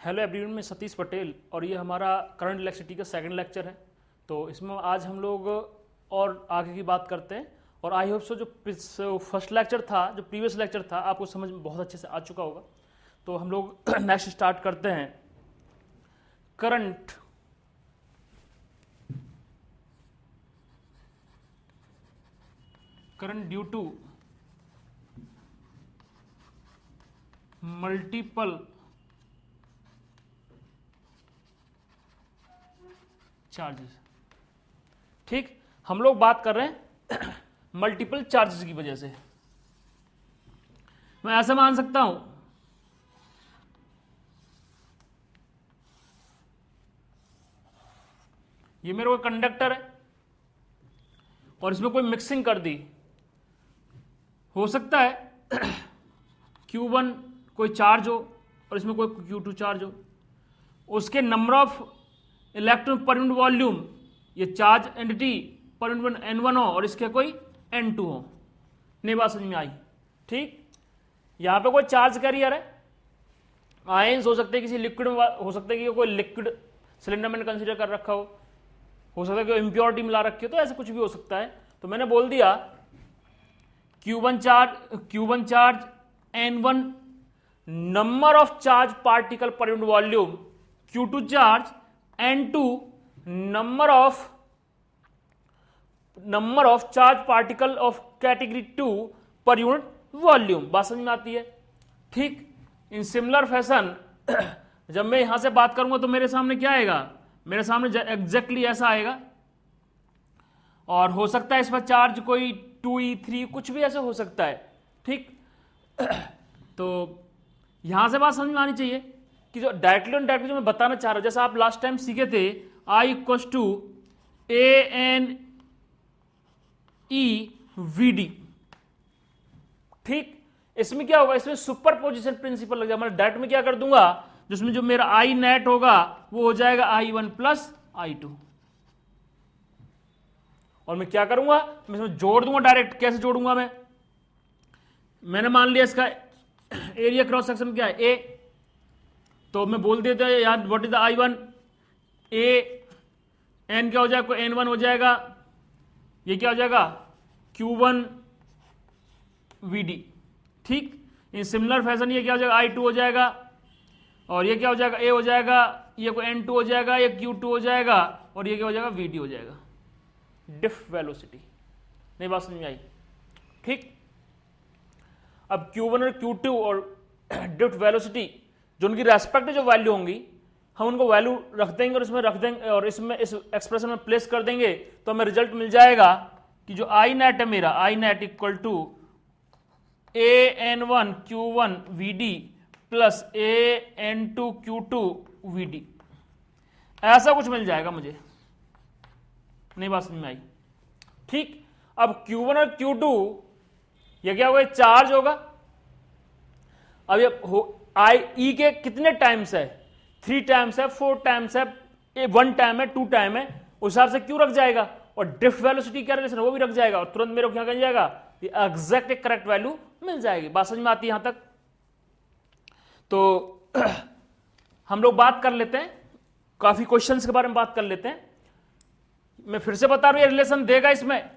Hello everyone, मैं सतीश पटेल और ये हमारा करंट इलेक्ट्रिसिटी का सेकंड लेक्चर है। तो इसमें आज हम लोग और आगे की बात करते हैं और आई होप सो जो फर्स्ट लेक्चर था, जो प्रीवियस लेक्चर था, आपको समझ में बहुत अच्छे से आ चुका होगा। तो हम लोग नेक्स्ट स्टार्ट करते हैं। Current due to multiple charges. ठीक, हम लोग बात कर रहे हैं मल्टीपल चार्जेस की वजह से। मैं ऐसा मान सकता हूं, ये मेरे को कंडक्टर है और इसमें कोई मिक्सिंग कर दी, हो सकता है Q1 कोई चार्ज हो और इसमें कोई Q2 चार्ज हो, उसके number of electron per unit volume, ये charge entity per unit N1 हो और इसके कोई N2 हो। नहीं बात समझ में आई? ठीक, यहां पे कोई चार्ज कैरियर है, आयंस हो सकते हैं, किसी लिक्विड हो सकता है कि कोई लिक्विड सिलेंडर मैंने कंसीडर कर रखा हो सकता है कि इम्प्योरिटी मिला रखी हो, तो ऐसे कुछ भी हो सकता है। तो मैंने बोल दिया Q1 charge N1 number of charge particle पर unit volume, Q2 charge N2 number of charge particle of category 2 पर यूनिट वॉल्यूम। बात समझ में आती है? ठीक, इन सिमिलर फैशन जब मैं यहां से बात करूंगा तो मेरे सामने क्या आएगा? मेरे सामने एग्जैक्टली ऐसा आएगा। और हो सकता है इस पर चार्ज कोई 2e 3 कुछ भी ऐसे हो सकता है। ठीक, तो यहां से बात समझ में आनी चाहिए कि जो डायरेक्टली और डायरेक्टली जो मैं बताना चाह रहा हूं, जैसा आप लास्ट टाइम सीखे थे I equals to ANE VD। ठीक, इसमें क्या होगा? इसमें सुपर पोजिशन प्रिंसिपल लग जाएगा। मैं डायरेक्ट में क्या कर दूंगा, जिसमें जो मेरा I नेट होगा वो हो जाएगा I1 प्लस I2, और मैं क्या करूंगा, मैं इसमें जोड़ दूंगा डायरेक्ट। कैसे जोड़ूंगा? मैंने मान लिया इसका एरिया क्रॉस सेक्शन क्या है, A, तो मैं बोल देता है यार what is the I1, A N क्या हो जाएगा, N1 हो जाएगा, ये क्या हो जाएगा Q1 VD। ठीक, इन सिमिलर फैशन ये क्या हो जाएगा I2 हो जाएगा, और ये क्या हो जाएगा A हो जाएगा, ये कोई N2 हो जाएगा, ये Q2 हो जाएगा, और ये क्या हो जाएगा VD हो जाएगा, डिफ वेलोसिटी। नहीं बात समझ में आई? ठीक, अब Q1 और Q2 और डिफ वेलोसिटी जो उनकी रेस्पेक्टिव जो वैल्यू होंगी, हम उनको वैल्यू रख देंगे और इसमें रख देंगे और इसमें इस एक्सप्रेशन में प्लेस कर देंगे, तो हमें रिजल्ट मिल जाएगा कि जो I नेट है मेरा, I net equal to AN1 Q1 VD plus AN2 Q2 VD, ऐसा कुछ मिल जाएगा मुझे। नहीं बात समझ में आई? ठीक, अब Q1 और Q2 ये क्या होगा, चार्ज होगा। अब ये E के कितने टाइम्स है? 3 टाइम्स है, 4 टाइम्स है, 1 टाइम है, 2 टाइम है, उस हिसाब से क्यों रख जाएगा, और ड्रिफ्ट वेलोसिटी क्या रिलेशन है वो भी रख जाएगा, और तुरंत मेरे को क्या कह जाएगा, ये एग्जैक्ट एक करेक्ट वैल्यू मिल जाएगी। बात समझ में आती है यहां तक? तो हम लोग बात कर लेते हैं, काफी क्वेश्चंस के बारे में बात कर लेते हैं। मैं फिर से बता रहा हूं, ये रिलेशन देगा इसमें।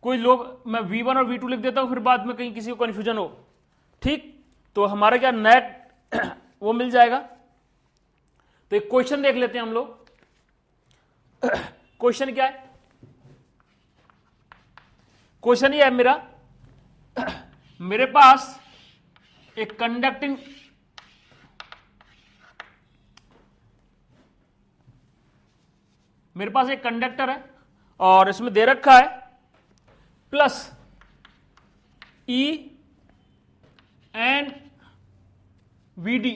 कोई लोग, मैं V1 और V2 लिख देता हूं, फिर बाद में कहीं किसी को कंफ्यूजन हो। ठीक, तो हमारा क्या नेट वो मिल जाएगा। तो एक क्वेश्चन देख लेते हैं हम लोग। क्वेश्चन क्या है? क्वेश्चन ये है मेरा, मेरे पास एक कंडक्टिंग कंडक्टर है और इसमें दे रखा है प्लस E एंड VD,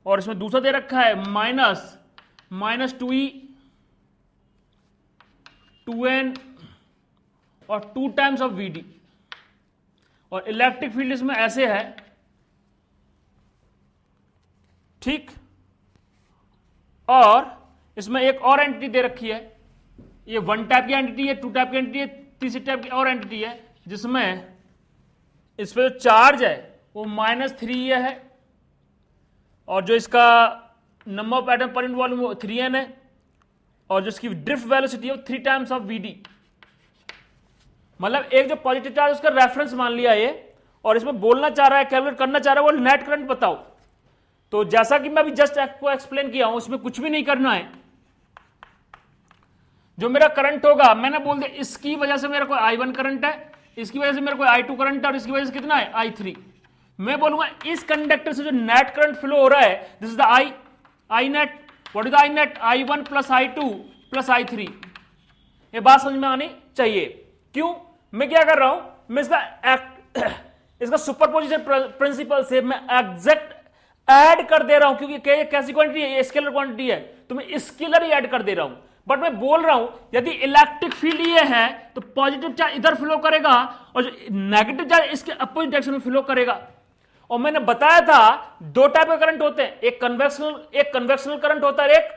और इसमें दूसरा दे रखा है माइनस 2E 2N और 2 टाइम्स ऑफ VD, और इलेक्ट्रिक फील्ड इसमें ऐसे है। ठीक, और इसमें एक और एंटिटी दे रखी है, ये 1 टाइप की एंटिटी है, 2 टाइप की एंटिटी है, तीसरी टाइप की और एंटिटी है, जिसमें इस पे जो चार्ज है वो -3 है और जो इसका नंबर ऑफ एटम पर यूनिट वॉल्यूम 3n है, और जो इसकी ड्रिफ्ट वेलोसिटी है वो 3 टाइम्स ऑफ वीडी। मतलब एक जो पॉजिटिव चार्ज उसका रेफरेंस मान लिया ये, और इसमें बोलना चाह रहा है, कैलकुलेट करना चाह रहा है वो नेट करंट बताओ। तो जैसा कि मैं अभी जस्ट आपको एक्सप्लेन किया हूं, इसमें कुछ भी नहीं करना है। जो मेरा करंट होगा मैंने बोल दिया इसकी वजह से मेरा कोई I1 करंट है, इसकी वजह से मेरा कोई I2 करंट है, और इसकी वजह से कितना है I3। मैं बोलूंगा इस कंडक्टर से जो नेट करंट फ्लो हो रहा है, this is the I net. What is the I net? I1 plus I2 plus I3। ये बात समझ में आनी चाहिए। क्यों? मैं क्या कर रहा हूं, मैं इसका सुपरपोजिशन प्रिंसिपल से मैं एग्जैक्ट ऐड कर दे रहा हूं, क्योंकि ये कैसी क्वांटिटी है, ये स्केलर क्वांटिटी है, तो मैं स्केलर ही ऐड कर दे रहा हूं। बट मैं बोल रहा हूं यदि इलेक्ट्रिक फील्ड ये है तो पॉजिटिव चार्ज इधर फ्लो करेगा और जो नेगेटिव चार्ज इसके अपोजिट डायरेक्शन में फ्लो करेगा। और मैंने बताया था दो टाइप के करंट होते हैं, एक कन्वेक्शनल करंट होता है, एक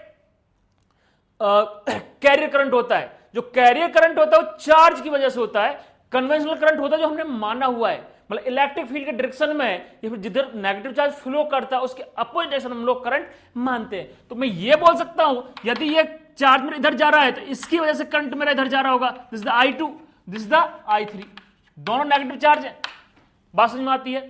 कैरियर करंट होता है। जो कैरियर करंट होता है वो चार्ज की वजह से होता है, कन्वेंशनल करंट होता है जो हमने माना हुआ है, मतलब इलेक्ट्रिक फील्ड के डायरेक्शन में या फिर जिधर नेगेटिव चार्ज फ्लो करता है उसके अपोजिट डायरेक्शन हम लोग करंट मानते हैं। तो मैं ये बोल सकता हूं यदि ये चार्ज मेरा इधर जा रहा है तो इसकी वजह से करंट मेरा इधर जा रहा होगा, this is the I2, this is the I3, दोनों नेगेटिव चार्ज है। बात समझ में आती है?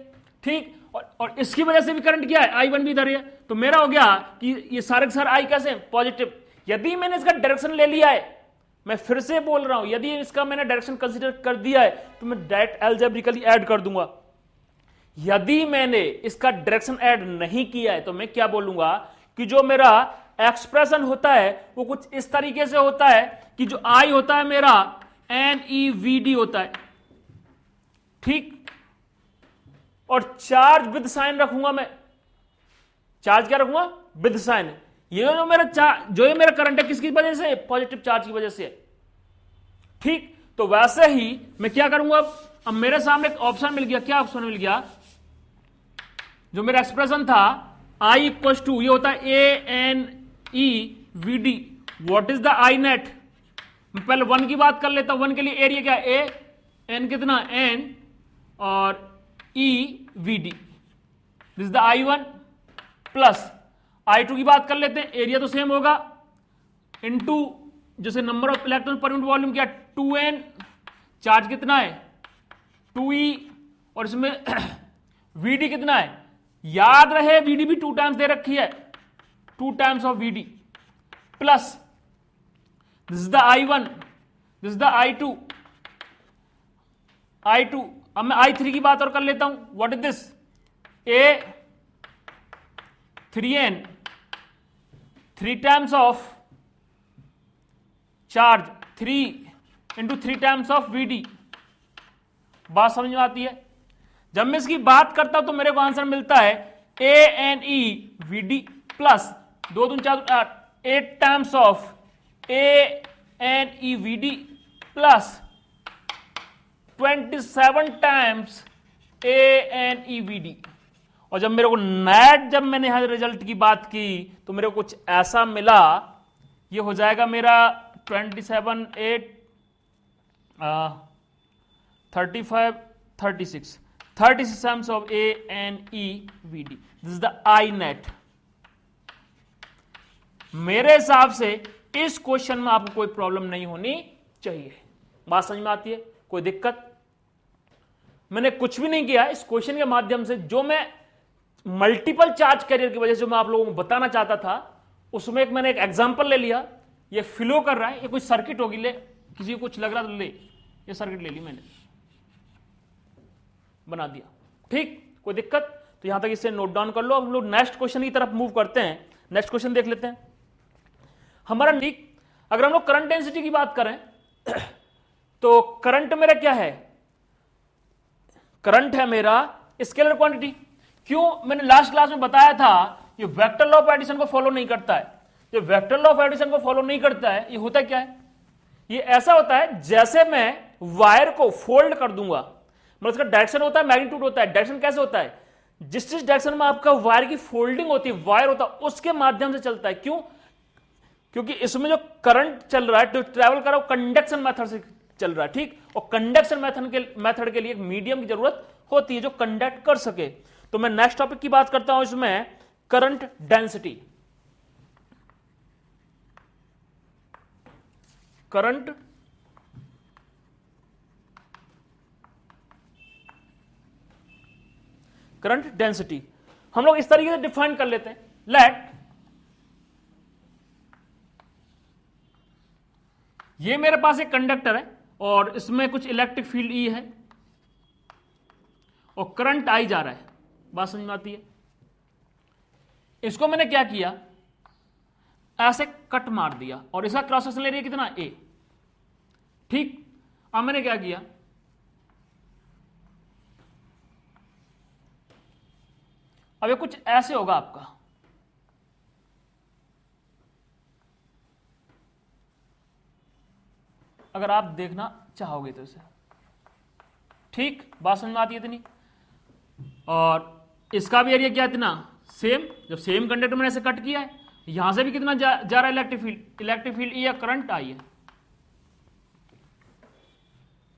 ठीक। और इसकी वजह से भी करंट क्या है, I1 भी इधर है। तो मेरा हो गया कि ये सारे के सारे I कैसे पॉजिटिव। यदि मैंने इसका डायरेक्शन ले लिया है, मैं फिर से बोल रहा हूं यदि इसका मैंने डायरेक्शन कंसीडर कर दिया है तो मैं डायरेक्ट अलजेब्रिकली ऐड कर दूंगा। यदि मैंने इसका डायरेक्शन ऐड नहीं किया है तो मैं क्या बोलूंगा कि जो मेरा एक्सप्रेशन होता है वो कुछ इस तरीके से होता है कि जो I होता है मेरा NEVD होता है, ठीक। और चार्ज विद साइन रखूंगा मैं, चार्ज क्या रखूंगा, विद साइन। ये जो मेरा जो ये मेरा करंट है किसकी वजह से, पॉजिटिव चार्ज की वजह से, ठीक। तो वैसे ही मैं क्या करूंगा, अब मेरे सामने एक ऑप्शन मिल गया, क्या ऑप्शन मिल गया, जो मेरा एक्सप्रेशन था I इक्वल टू ये होता है ANEVD। What is the I net? मैं पहले 1 की बात कर लेता हूं। 1 के लिए एरिया क्या है, A, N कितना, N, और EVD, this is the I1 plus I2 की बात कर लेते हैं, एरिया तो सेम होगा, इनटू जैसे number of electron per unit volume क्या, 2n, चार्ज कितना है 2e, और इसमें VD कितना है, याद रहे VD भी 2 टाइम्स दे रखी है, 2 times of VD plus this is the I1, this is the I2। अब मैं I3 की बात और कर लेता हूं। What is this, A 3n, 3 times of charge 3 into 3 times of VD। बात समझ में आती है? जब मैं इसकी बात करता हूं तो मेरे को आंसर मिलता है ANEVD प्लस 2 दूनी 4 8 times of ANEVD plus 27 times ANEVD। और जब मेरे को नेट, जब मैंने यहां रिजल्ट की बात की तो मेरे को कुछ ऐसा मिला, ये हो जाएगा मेरा 27 8 35 36 times of ANEVD, this is the I net. मेरे हिसाब से इस क्वेश्चन में आपको कोई प्रॉब्लम नहीं होनी चाहिए। बात समझ में आती है? कोई दिक्कत? मैंने कुछ भी नहीं किया इस क्वेश्चन के माध्यम से, जो मैं मल्टीपल चार्ज कैरियर की वजह से जो मैं आप लोगों को बताना चाहता था उसमें मैंने एक एग्जांपल ले लिया। ये फ्लो कर रहा है, ये कोई सर्किट होगी, ले किसी को कुछ लग रहा तो ले, ये सर्किट ले ली मैंने, बना दिया, ठीक। कोई दिक्कत? तो यहां तक इसे नोट डाउन कर लो। हम लोग नेक्स्ट क्वेश्चन की तरफ मूव करते हैं। नेक्स्ट क्वेश्चन देख लेते हैं हमारा, ठीक। अगर हम लोग करंट डेंसिटी की बात करें तो करंट मेरा क्या है, करंट है मेरा स्केलर क्वांटिटी। क्यों? मैंने लास्ट क्लास में बताया था ये वेक्टर लॉ ऑफ एडिशन को फॉलो नहीं करता है। ये वेक्टर लॉ ऑफ एडिशन को फॉलो नहीं करता है, ये होता क्या है, ये ऐसा होता है जैसे मैं वायर को फोल्ड कर दूंगा, मतलब इसका डायरेक्शन होता है, मैग्नीट्यूड होता है। डायरेक्शन कैसे होता है, जिस डायरेक्शन में आपका वायर की फोल्डिंग होती है, वायर होता है उसके माध्यम से चलता है। क्यों? क्योंकि इसमें जो करंट चल रहा है, जो ट्रेवल कर रहा है, कंडक्शन मेथड से चल रहा है, ठीक। और कंडक्शन मेथड के लिए एक मीडियम की जरूरत होती है जो कंडक्ट कर सके। तो मैं नेक्स्ट टॉपिक की बात करता हूं, इसमें करंट डेंसिटी, करंट डेंसिटी हम लोग इस तरीके से डिफाइन कर लेते हैं। लेट ये मेरे पास एक कंडक्टर है और इसमें कुछ इलेक्ट्रिक फील्ड ई है और करंट आई जा रहा है, बात समझ में आती है। इसको मैंने क्या किया, ऐसे कट मार दिया और इसका क्रॉस सेक्शनल एरिया कितना, ए। ठीक, अब मैंने क्या किया, अब ये कुछ ऐसे होगा आपका, अगर आप देखना चाहोगे तो इसे। ठीक, बात समझ में आती है इतनी। और इसका भी एरिया क्या इतना, सेम। जब सेम कंडक्टर मैंने ऐसे कट किया है, यहां से भी कितना जा रहा है इलेक्ट्रिक फील्ड ई या करंट आई है।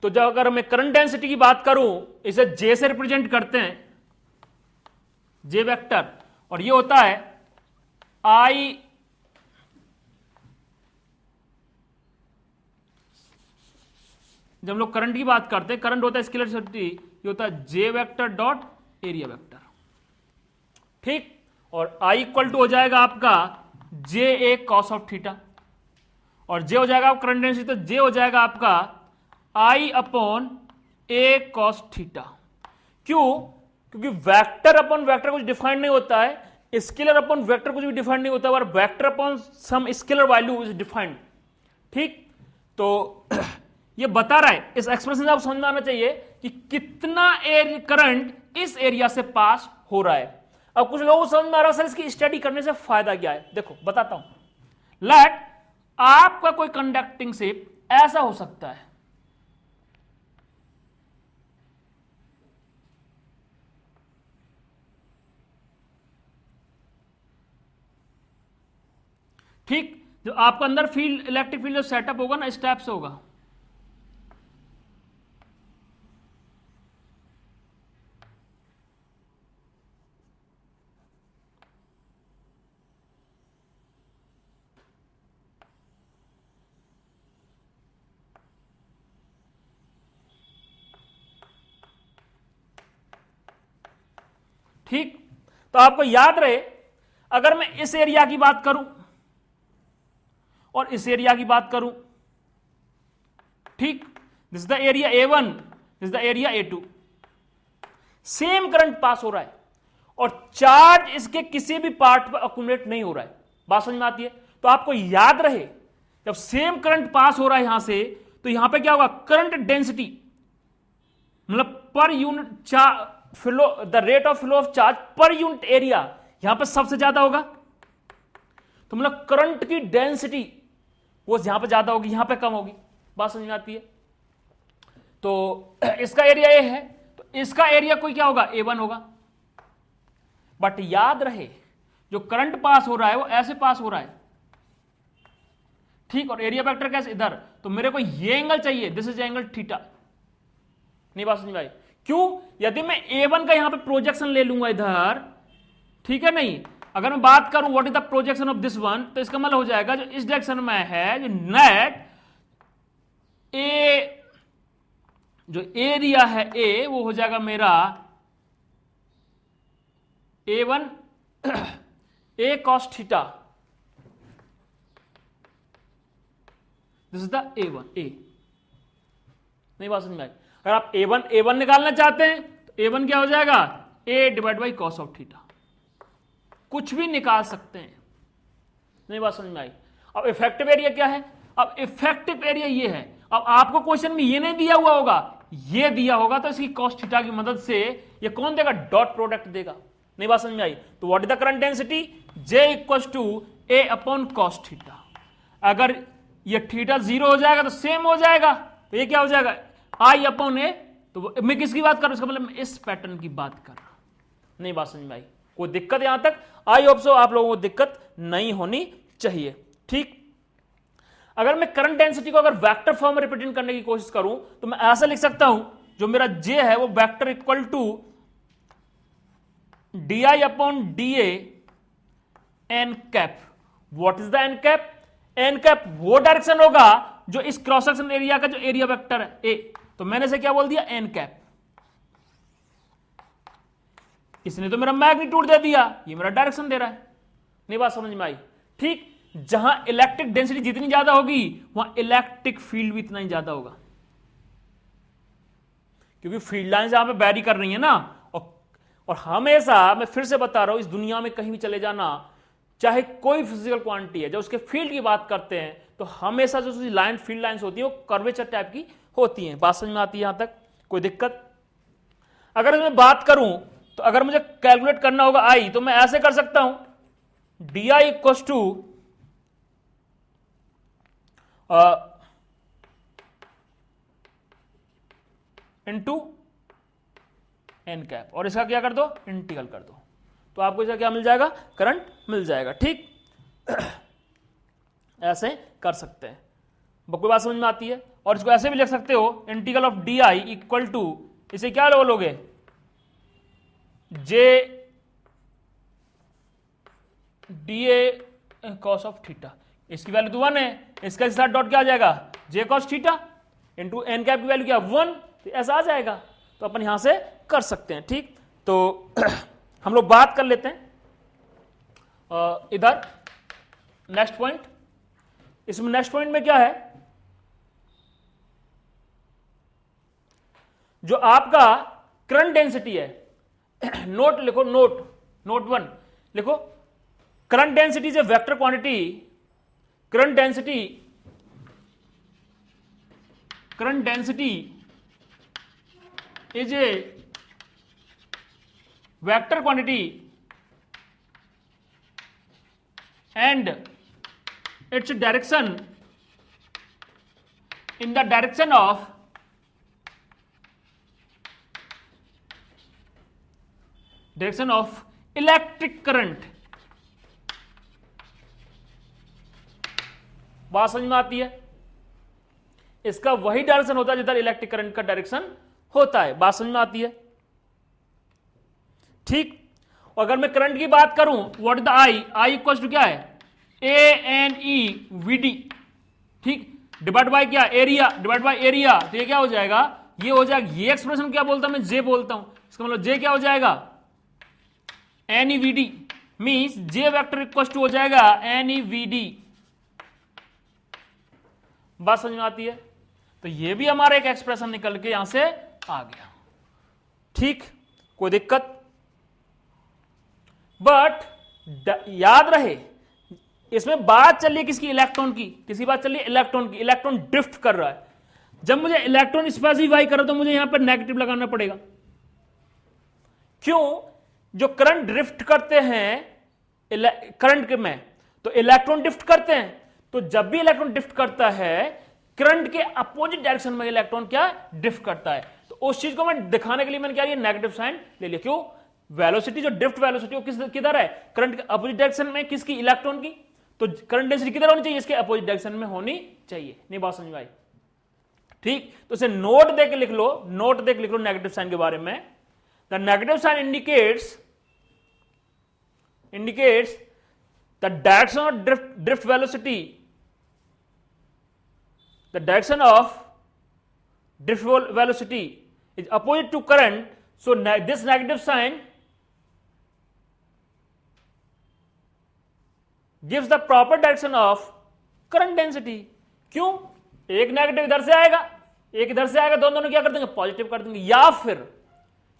तो जब अगर मैं करंट डेंसिटी की बात करूं, इसे जे से रिप्रेजेंट करते हैं, जे वेक्टर, और ये होता है आई जब हम लोग करंट की बात करते हैं, करंट होता है स्केलर क्वांटिटी, ये होता है जे वेक्टर डॉट एरिया वेक्टर। ठीक, और आई इक्वल टू हो जाएगा आपका जे ए कॉस ऑफ थीटा, और जे हो जाएगा करंट डेंसिटी, तो जे हो जाएगा आपका आई अपॉन ए कॉस थीटा। क्यों, क्योंकि वेक्टर अपॉन वेक्टर कुछ डिफाइंड नहीं होता है, स्केलर अपॉन वेक्टर कुछ भी डिफाइंड नहीं होता है, और vector upon some scalar value is defined. ठीक, तो ये बता रहा है, इस एक्सप्रेशन से आप समझ में आना चाहिए कि कितना करंट इस एरिया से पास हो रहा है। अब कुछ लोगों को समझ में आ रहा है सर इसकी स्टडी करने से फायदा क्या है। देखो बताता हूं। लेट आपका कोई कंडक्टिंग शेप ऐसा हो सकता है, ठीक, जो आपका अंदर फील्ड इलेक्ट्रिक फील्ड जो सेटअप होगा ना, इस टाइप से होगा। ठीक, तो आपको याद रहे, अगर मैं इस एरिया की बात करूं और इस एरिया की बात करूं, ठीक, this is the area A1, this is the area A2, same current pass हो रहा है और चार्ज इसके किसी भी पार्ट पर अक्यूमुलेट नहीं हो रहा है। बात समझ में आती है। तो आपको याद रहे, जब सेम करंट पास हो रहा है यहां से, तो यहां पे क्या होगा, करंट डेंसिटी मतलब per unit flow, the rate of flow of charge पर यूनिट एरिया यहां पर सबसे ज्यादा होगा। तो मतलब करंट की डेंसिटी वो यहां पर ज्यादा होगी, यहां पर कम होगी। बात समझ में आती है। तो इसका एरिया ए है, तो इसका एरिया कोई क्या होगा, A1 होगा। बट याद रहे, जो करंट पास हो रहा है वो ऐसे पास हो रहा है, ठीक, और एरिया वेक्टर कैसे, इधर। तो मेरे को ये एंगल चाहिए, दिस इज एंगल थीटा। नहीं बात समझ में आई। क्यों, यदि मैं A1 का यहां पे प्रोजेक्शन ले लूंगा इधर, ठीक है, नहीं, अगर मैं बात करूं what is the projection of this one, तो इसका मतलब हो जाएगा जो इस डायरेक्शन में है, जो नेट ए, जो एरिया है ए, वो हो जाएगा मेरा A1 A cos theta, this is the A1 ए। नहीं बात समझ में आई। अगर आप A1 निकालना चाहते हैं तो A1 क्या हो जाएगा, A divide by cos of theta. कुछ भी निकाल सकते हैं। नहीं बात समझ में आई। अब इफेक्टिव एरिया क्या है, अब इफेक्टिव एरिया ये है। अब आपको क्वेश्चन में ये नहीं दिया हुआ होगा, ये दिया होगा, तो इसकी कॉस थीटा की मदद से ये कौन देगा, डॉट प्रोडक्ट देगा। नहीं बात समझ में आई। तो what is the current density, J equal to A upon cos theta. अगर ये थीटा 0 हो जाएगा तो सेम हो जाएगा, तो ये क्या हो जाएगा, I अपॉन A। तो मैं किसकी बात कर रहा हूं, इसका मतलब मैं इस पैटर्न की बात कर रहा हूं। नहीं बात समझ में आई। कोई दिक्कत यहां तक, आई होप सो आप लोगों को दिक्कत नहीं होनी चाहिए। ठीक, अगर मैं करंट डेंसिटी को अगर वेक्टर फॉर्म में रिप्रेजेंट करने की कोशिश करूं, तो मैं ऐसा लिख सकता हूं, जो मेरा J है वो vector equal to DI upon DA N cap. What is the N cap? N cap वो डायरेक्शन होगा जो इस क्रॉस सेक्शन एरिया का जो एरिया वेक्टर है ए, तो मैंने से क्या बोल दिया? N cap. इसने तो मेरा मैग्नीट्यूड दे दिया, ये मेरा डायरेक्शन दे रहा है। नहीं बात समझ में आई? ठीक, जहां इलेक्ट्रिक डेंसिटी जितनी ज्यादा होगी वहां इलेक्ट्रिक फील्ड भी इतना ही ज्यादा होगा, क्योंकि फील्ड लाइन यहां पे बैरी कर रही है ना। और हमेशा मैं फिर से बता रहा हूं, इस दुनिया में कहीं भी चले जाना, चाहे कोई फिजिकल क्वांटिटी है, जब उसके फील्ड की बात करते हैं तो हमेशा जो लाइन फील्ड लाइंस होती है वो कर्वेचर टाइप की होती हैं। बात समझ में आती है यहां तक? कोई दिक्कत? अगर मैं बात करूं तो अगर मुझे कैलकुलेट करना होगा आई, तो मैं ऐसे कर सकता हूं D I equal to into N cap, और इसका क्या कर दो? इंटीग्रल कर दो, तो आपको इसका क्या मिल जाएगा? करंट मिल जाएगा। ठीक, ऐसे कर सकते हैं, कोई बात समझ में आती है? और इसको ऐसे भी लिख सकते हो integral of d I equal to, इसे क्या लोगे? J d A cos of theta. इसकी वैल्यू तो 1 है, इसका साथ डॉट क्या आ जाएगा? J cos theta into N cap की वैल्यू क्या? 1, तो ऐसा आ जाएगा। तो अपन यहां से कर सकते हैं। ठीक, तो हम लोग बात कर लेते हैं इधर नेक्स्ट पॉइंट। इसमें नेक्स्ट पॉइंट में क्या है, जो आपका करंट डेंसिटी है, नोट लिखो, नोट 1 लिखो। Current density is a vector quantity, current density is a vector quantity and its direction in the direction of electric current। बात समझ में आती है? इसका वही डायरेक्शन होता है जिधर इलेक्ट्रिक करंट का डायरेक्शन होता है। बात समझ में आती है? ठीक, और अगर मैं करंट की बात करूं, what is the I equal to क्या है? A N E V D. ठीक, डिवाइड बाय क्या? एरिया, डिवाइड बाय एरिया, तो ये क्या हो जाएगा? ये हो जाएगा, ये एक्सप्रेशन क्या बोलता हूं मैं? जे बोलता हूं। इसका मतलब जे क्या हो जाएगा? N E V D means J vector equal to हो जाएगा एन ई वी डी। बात समझ में आती है? तो ये भी हमारा एक एक्सप्रेशन निकल के यहां से आ गया। ठीक, कोई दिक्कत? बट याद रहे, इसमें बात चल रही है किसकी? इलेक्ट्रॉन की। किसी बात चल रही है? इलेक्ट्रॉन की। इलेक्ट्रॉन ड्रिफ्ट कर रहा है। जब मुझे इलेक्ट्रॉन स्पेसिफाई करो तो मुझे यहां पर नेगेटिव लगाना पड़ेगा। क्यों? जो करंट ड्रिफ्ट करते हैं करंट के में, तो इलेक्ट्रॉन ड्रिफ्ट करते हैं, तो जब भी इलेक्ट्रॉन ड्रिफ्ट करता है करंट के अपोजिट डायरेक्शन में इलेक्ट्रॉन क्या ड्रिफ्ट करता है। तो उस चीज को मैं दिखाने के लिए मैंने क्या लिया? नेगेटिव साइन ले लिया। क्यों? वेलोसिटी, जो ड्रिफ्ट वेलोसिटी, वो किधर है? करंट के अपोजिट डायरेक्शन में। किसकी? इलेक्ट्रॉन की। तो करंट डेंसिटी किधर होनी चाहिए? इसके अपोजिट डायरेक्शन में होनी चाहिए। नहीं बात समझ में आई? ठीक, तो इसे नोट दे के लिख लो, नोट दे के लिख लो नेगेटिव साइन के बारे में। The negative sign indicates the direction of drift velocity, the direction of drift velocity is opposite to current, so this negative sign gives the proper direction of current density। क्यों? एक negative इधर से आएगा, एक इधर से आएगा, दोनों क्या कर देंगे? पॉजिटिव कर देंगे। या फिर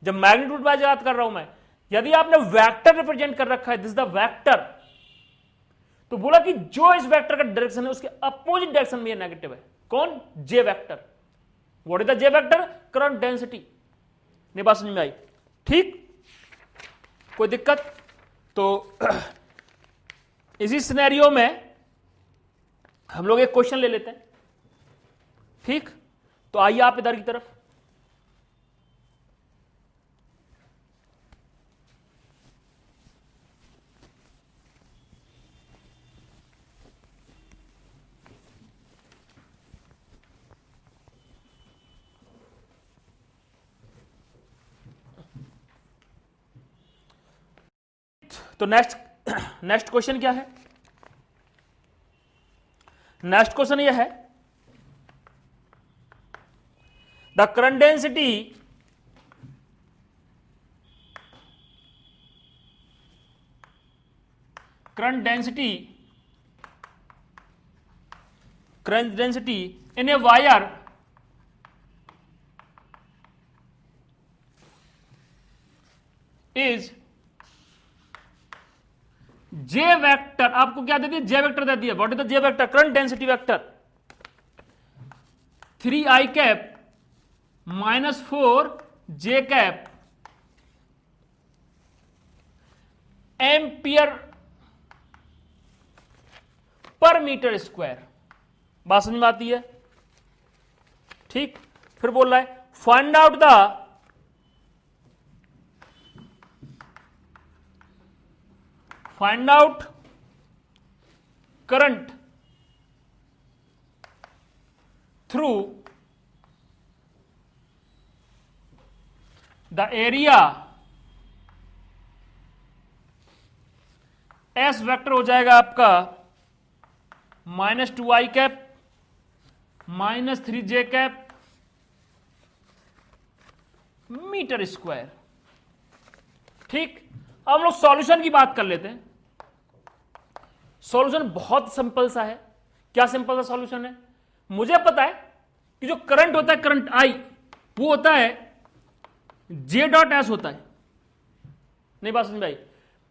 जब मैग्नीट्यूड वाइज बात कर रहा हूं मैं, यदि आपने वेक्टर रिप्रेजेंट कर रखा है, दिस द वेक्टर, तो बोला कि जो इस वेक्टर का डायरेक्शन है उसके अपोजिट डायरेक्शन में ये नेगेटिव है। कौन? J vector. What is the J vector? Current density. नहीं बात समझ में आई? ठीक, कोई दिक्कत? तो इसी सिनेरियो में हम लोग एक क्वेश्चन ले लेते हैं। ठीक, तो आइए आप इधर की तरफ। तो नेक्स्ट नेक्स्ट क्वेश्चन क्या है? नेक्स्ट क्वेश्चन यह है, the current density in a wire is J vector, आपको क्या दे दिया? J वेक्टर दे दिया. What is the J vector? Current density vector 3i cap minus 4j cap ampere per metre square. बात समझ में आती है? ठीक. फिर बोल रहा है find out current through the area. S vector हो जाएगा आपका -2i cap -3j cap metre square. ठीक. अब हम लोग सॉल्यूशन की बात कर लेते हैं. सॉल्यूशन बहुत सिंपल सा है. क्या सिंपल सा सॉल्यूशन है? मुझे पता है कि जो करंट होता है, करंट आई, वो होता है J डॉट एस होता है. नहीं बात समझ भाई?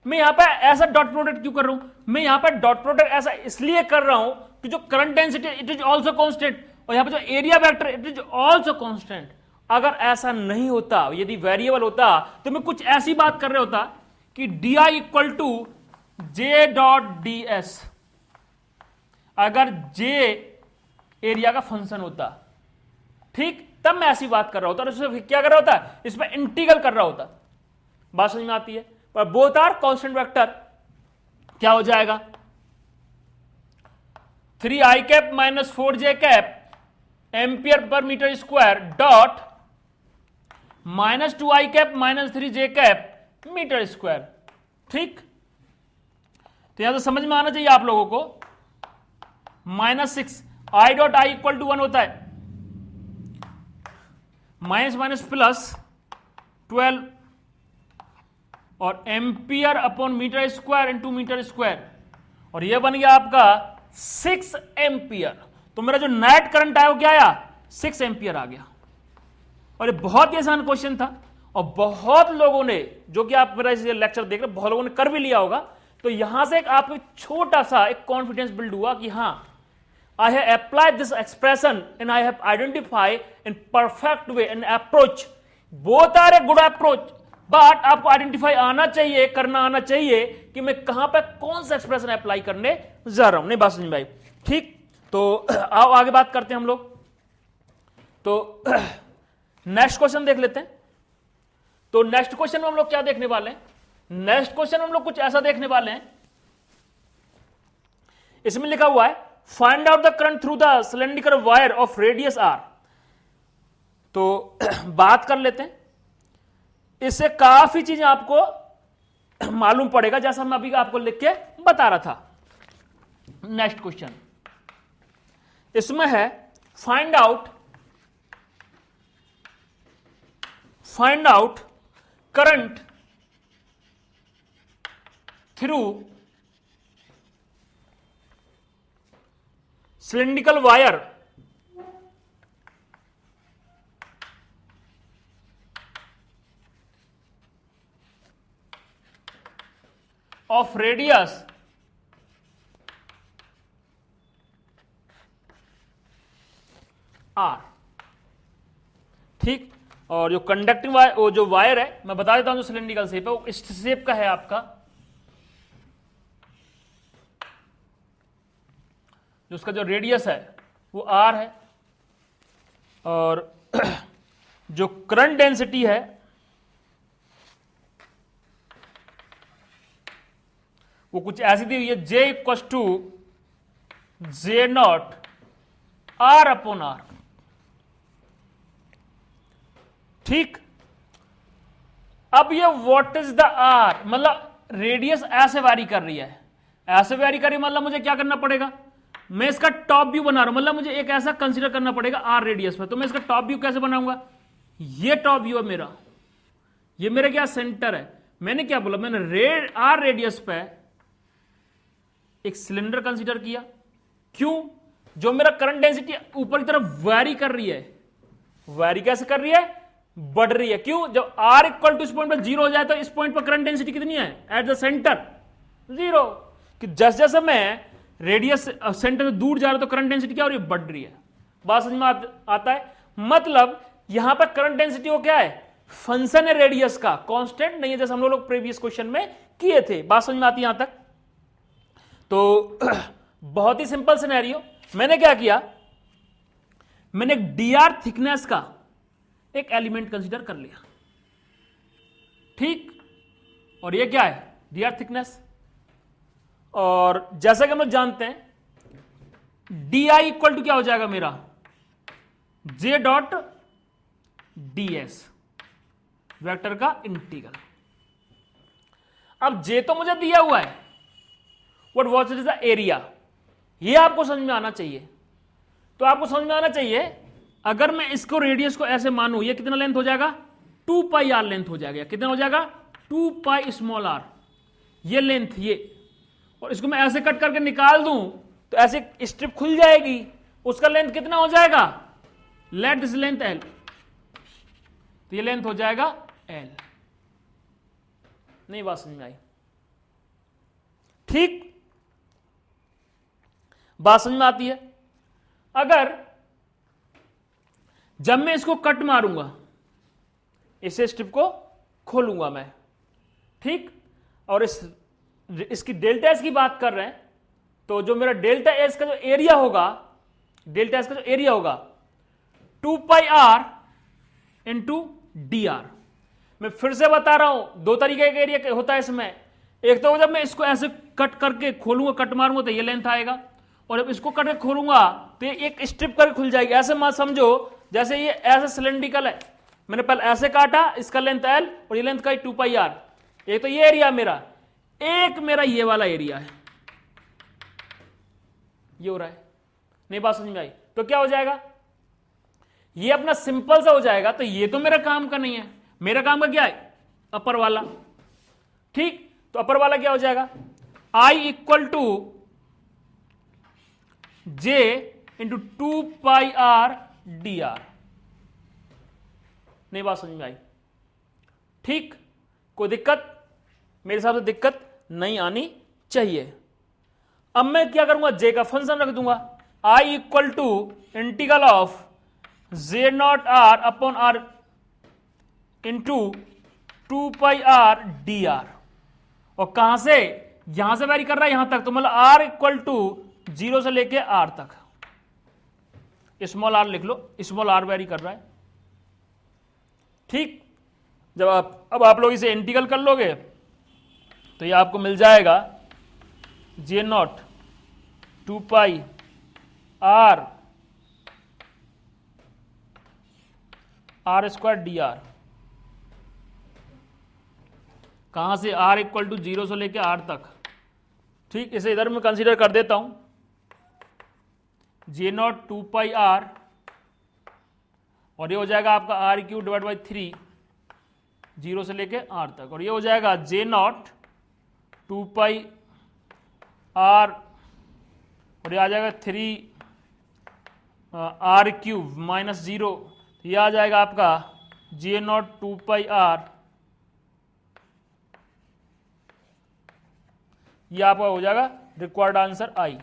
मैं यहां पे ऐसा डॉट प्रोडक्ट क्यों कर रहा हूं? मैं यहां पे डॉट प्रोडक्ट ऐसा इसलिए कर रहा हूं कि जो current density it is also constant, और यहां पे जो area vector it is also constant. अगर ऐसा नहीं होता, यदि वेरिएबल होता, तो मैं कुछ ऐसी बात कर रहा होता कि D I equal to J dot D S. अगर जे एरिया का फंक्शन होता, ठीक, तब मैं ऐसी बात कर रहा होता. और इसमें क्या कर रहा होता? इसमें इंटीग्रल कर रहा होता. बात समझ में आती है? पर बोथ आर कांस्टेंट वेक्टर. क्या हो जाएगा? 3i cap minus 4j cap ampere per metre square dot -2i cap -3j cap metre square. ठीक. तो यहां से समझ में आना चाहिए आप लोगों को. -6 i dot I equal to 1 होता है. माइनस माइनस प्लस 12 और ampere upon metre square into metre square. और यह बन गया आपका 6 एम्पियर. तो मेरा जो नेट करंट आया वो क्या आया? 6 एम्पियर आ गया. और ये बहुत ही आसान क्वेश्चन था, और बहुत लोगों ने, जो कि आप मेरा ये लेक्चर देख रहे हैं, बहुत लोगों ने कर भी लिया होगा. तो यहां से एक आपको छोटा सा एक कॉन्फिडेंस बिल्ड हुआ कि हां, I have applied this expression and I have identified in perfect way an approach. Both are a good approach, but आपको आइडेंटिफाई आना चाहिए, करना आना चाहिए कि मैं कहां पर कौन सा एक्सप्रेशन अप्लाई करने जा रहा हूं. नहीं बात समझ भाई? ठीक. तो आओ आगे बात करते हैं हम लोग. तो नेक्स्ट क्वेश्चन देख लेते हैं. तो नेक्स्ट क्वेश्चन में हम लोग क्या देखने वाले हैं? नेक्स्ट क्वेश्चन में हम लोग कुछ ऐसा देखने वाले हैं. इसमें लिखा हुआ है find out the current through the cylindrical wire of radius R. तो बात कर लेते हैं. इससे काफी चीजें आपको मालूम पड़ेगा, जैसा मैं अभी आपको लिख के बता रहा था. नेक्स्ट क्वेश्चन इसमें है find out current through cylindrical wire of radius r. ठीक. और जो कंडक्टिंग वायर, वो जो वायर है, मैं बता देता हूं जो सिलेंड्रिकल शेप है, वो इस शेप का है आपका. जो उसका जो रेडियस है वो आर है, और जो करंट डेंसिटी है वो कुछ ऐसी दी हुई है, J equal to J naught R upon R. ठीक. अब ये व्हाट इज द R, मतलब रेडियस ऐसे वैरी कर रही है, ऐसे वैरी कर रही है, मतलब मुझे क्या करना पड़ेगा, मैं इसका टॉप व्यू बना रहा हूं, मतलब मुझे एक ऐसा कंसीडर करना पड़ेगा आर रेडियस पे। तो मैं इसका टॉप व्यू कैसे बनाऊंगा, ये टॉप व्यू है मेरा, ये मेरा क्या सेंटर है। मैंने क्या बोला, मैंने आर रेडियस पे एक सिलेंडर कंसीडर किया। क्यों, जो मेरा करंट डेंसिटी ऊपर की तरफ वैरी कर रही है, वैरी कैसे कर रही है, बढ़ रही है। क्यों, जब आर इक्वल टू इस पॉइंट पर जीरो हो जाए तो इस पॉइंट पर करंट डेंसिटी कितनी है, एट द सेंटर जीरो। कि जैसे जैसे मैं रेडियस सेंटर से दूर जा रहा हूं तो करंट डेंसिटी क्या हो रही है, बढ़ रही है। बात समझ में आता है, मतलब यहां पर करंट डेंसिटी वो क्या है, फंक्शन है रेडियस का, कांस्टेंट नहीं है, जैसे हम लोग प्रीवियस क्वेश्चन में किए थे। बात समझ में आती है यहां तक। तो बहुत ही सिंपल सिनेरियो, मैंने क्या किया, मैंने एक डीआर थिकनेस का एक एलिमेंट कंसीडर कर लिया, ठीक। और ये क्या है, डीआर थिकनेस। और जैसा कि हम लोग जानते हैं डी आई इक्वल टू क्या हो जाएगा मेरा, जे डॉट डी एस, वेक्टर का इंटीग्रल। अब जे तो मुझे दिया हुआ है, what was it is the area, ये आपको समझ में आना चाहिए। तो आपको समझ में आना चाहिए, अगर मैं इसको रेडियस को ऐसे मानूं, ये कितना लेंथ हो जाएगा, 2 पाई आर लेंथ हो जाएगा। कितना हो जाएगा, 2 पाई स्मॉल आर, ये लेंथ ये। और इसको मैं ऐसे कट करके निकाल दूं तो ऐसे स्ट्रिप खुल जाएगी, उसका लेंथ कितना हो जाएगा, लेट दिस लेंथ एल, तो ये लेंथ हो जाएगा एल। नहीं बात समझ में आई, ठीक, बात समझ में आती है। अगर जब मैं इसको कट मारूंगा, इसे स्ट्रिप को खोलूंगा मैं, ठीक, और इसकी डेल्टा एस की बात कर रहे हैं, तो जो मेरा डेल्टा एस का जो एरिया होगा, डेल्टा एस का जो एरिया होगा 2 pi are into D R. मैं फिर से बता रहा हूं, दो तरीके का एरिया होता है इसमें। एक तो जब मैं इसको ऐसे कट करके खोलूंगा, कट मारूंगा तो ये लेंथ आएगा, और जब इसको कट के खोलूंगा तो ये एक स्ट्रिप करके खुल जाएगी। ऐसे मत समझो जैसे ये ऐसे सिलेंड्रिकल है, मैंने पहले ऐसे काटा, इसका लेंथ एल और ये लेंथ का 2 पाई आर। एक तो ये एरिया मेरा, एक मेरा ये वाला एरिया है, ये हो रहा है। नहीं बात समझ में आई, तो क्या हो जाएगा, ये अपना सिंपल सा हो जाएगा। तो ये तो मेरा काम का नहीं है, मेरा काम का क्या है, अपर वाला, ठीक। तो अपर वाला क्या हो जाएगा, I equal to J into 2 pi r d r. नहीं बात समझ में आई, ठीक, कोई दिक्कत, मेरे हिसाब से दिक्कत नहीं आनी चाहिए। अब मैं क्या करूंगा, जे का फंक्शन रख दूंगा, I equal to integral of J not r upon r into 2 pi r d r. और कहां से, यहां से वेरी कर रहा है यहां तक, तो मतलब आर इक्वल टू 0 से लेके आर तक, स्मॉल आर लिख लो, स्मॉल आर वेरी कर रहा है, ठीक। जब अब आप लोग इसे इंटीग्रल कर लोगे तो ये आपको मिल जाएगा J not 2 pi r square d r. कहां से, आर इक्वल टू 0 से लेके आर तक, ठीक। इसे इधर मैं कंसीडर कर देता हूं, जे नॉट 2 पाई आर, और ये हो जाएगा आपका आर क्यू डिवाइड बाई 3, 0 से लेके आर तक। और ये हो जाएगा जे नॉट 2 पाई आर, और ये आ जाएगा 3 आर क्यूब माइनस 0, ये आ जाएगा आपका जे नॉट 2 पाई आर, ये आपका हो जाएगा रिक्वायर्ड आंसर आई।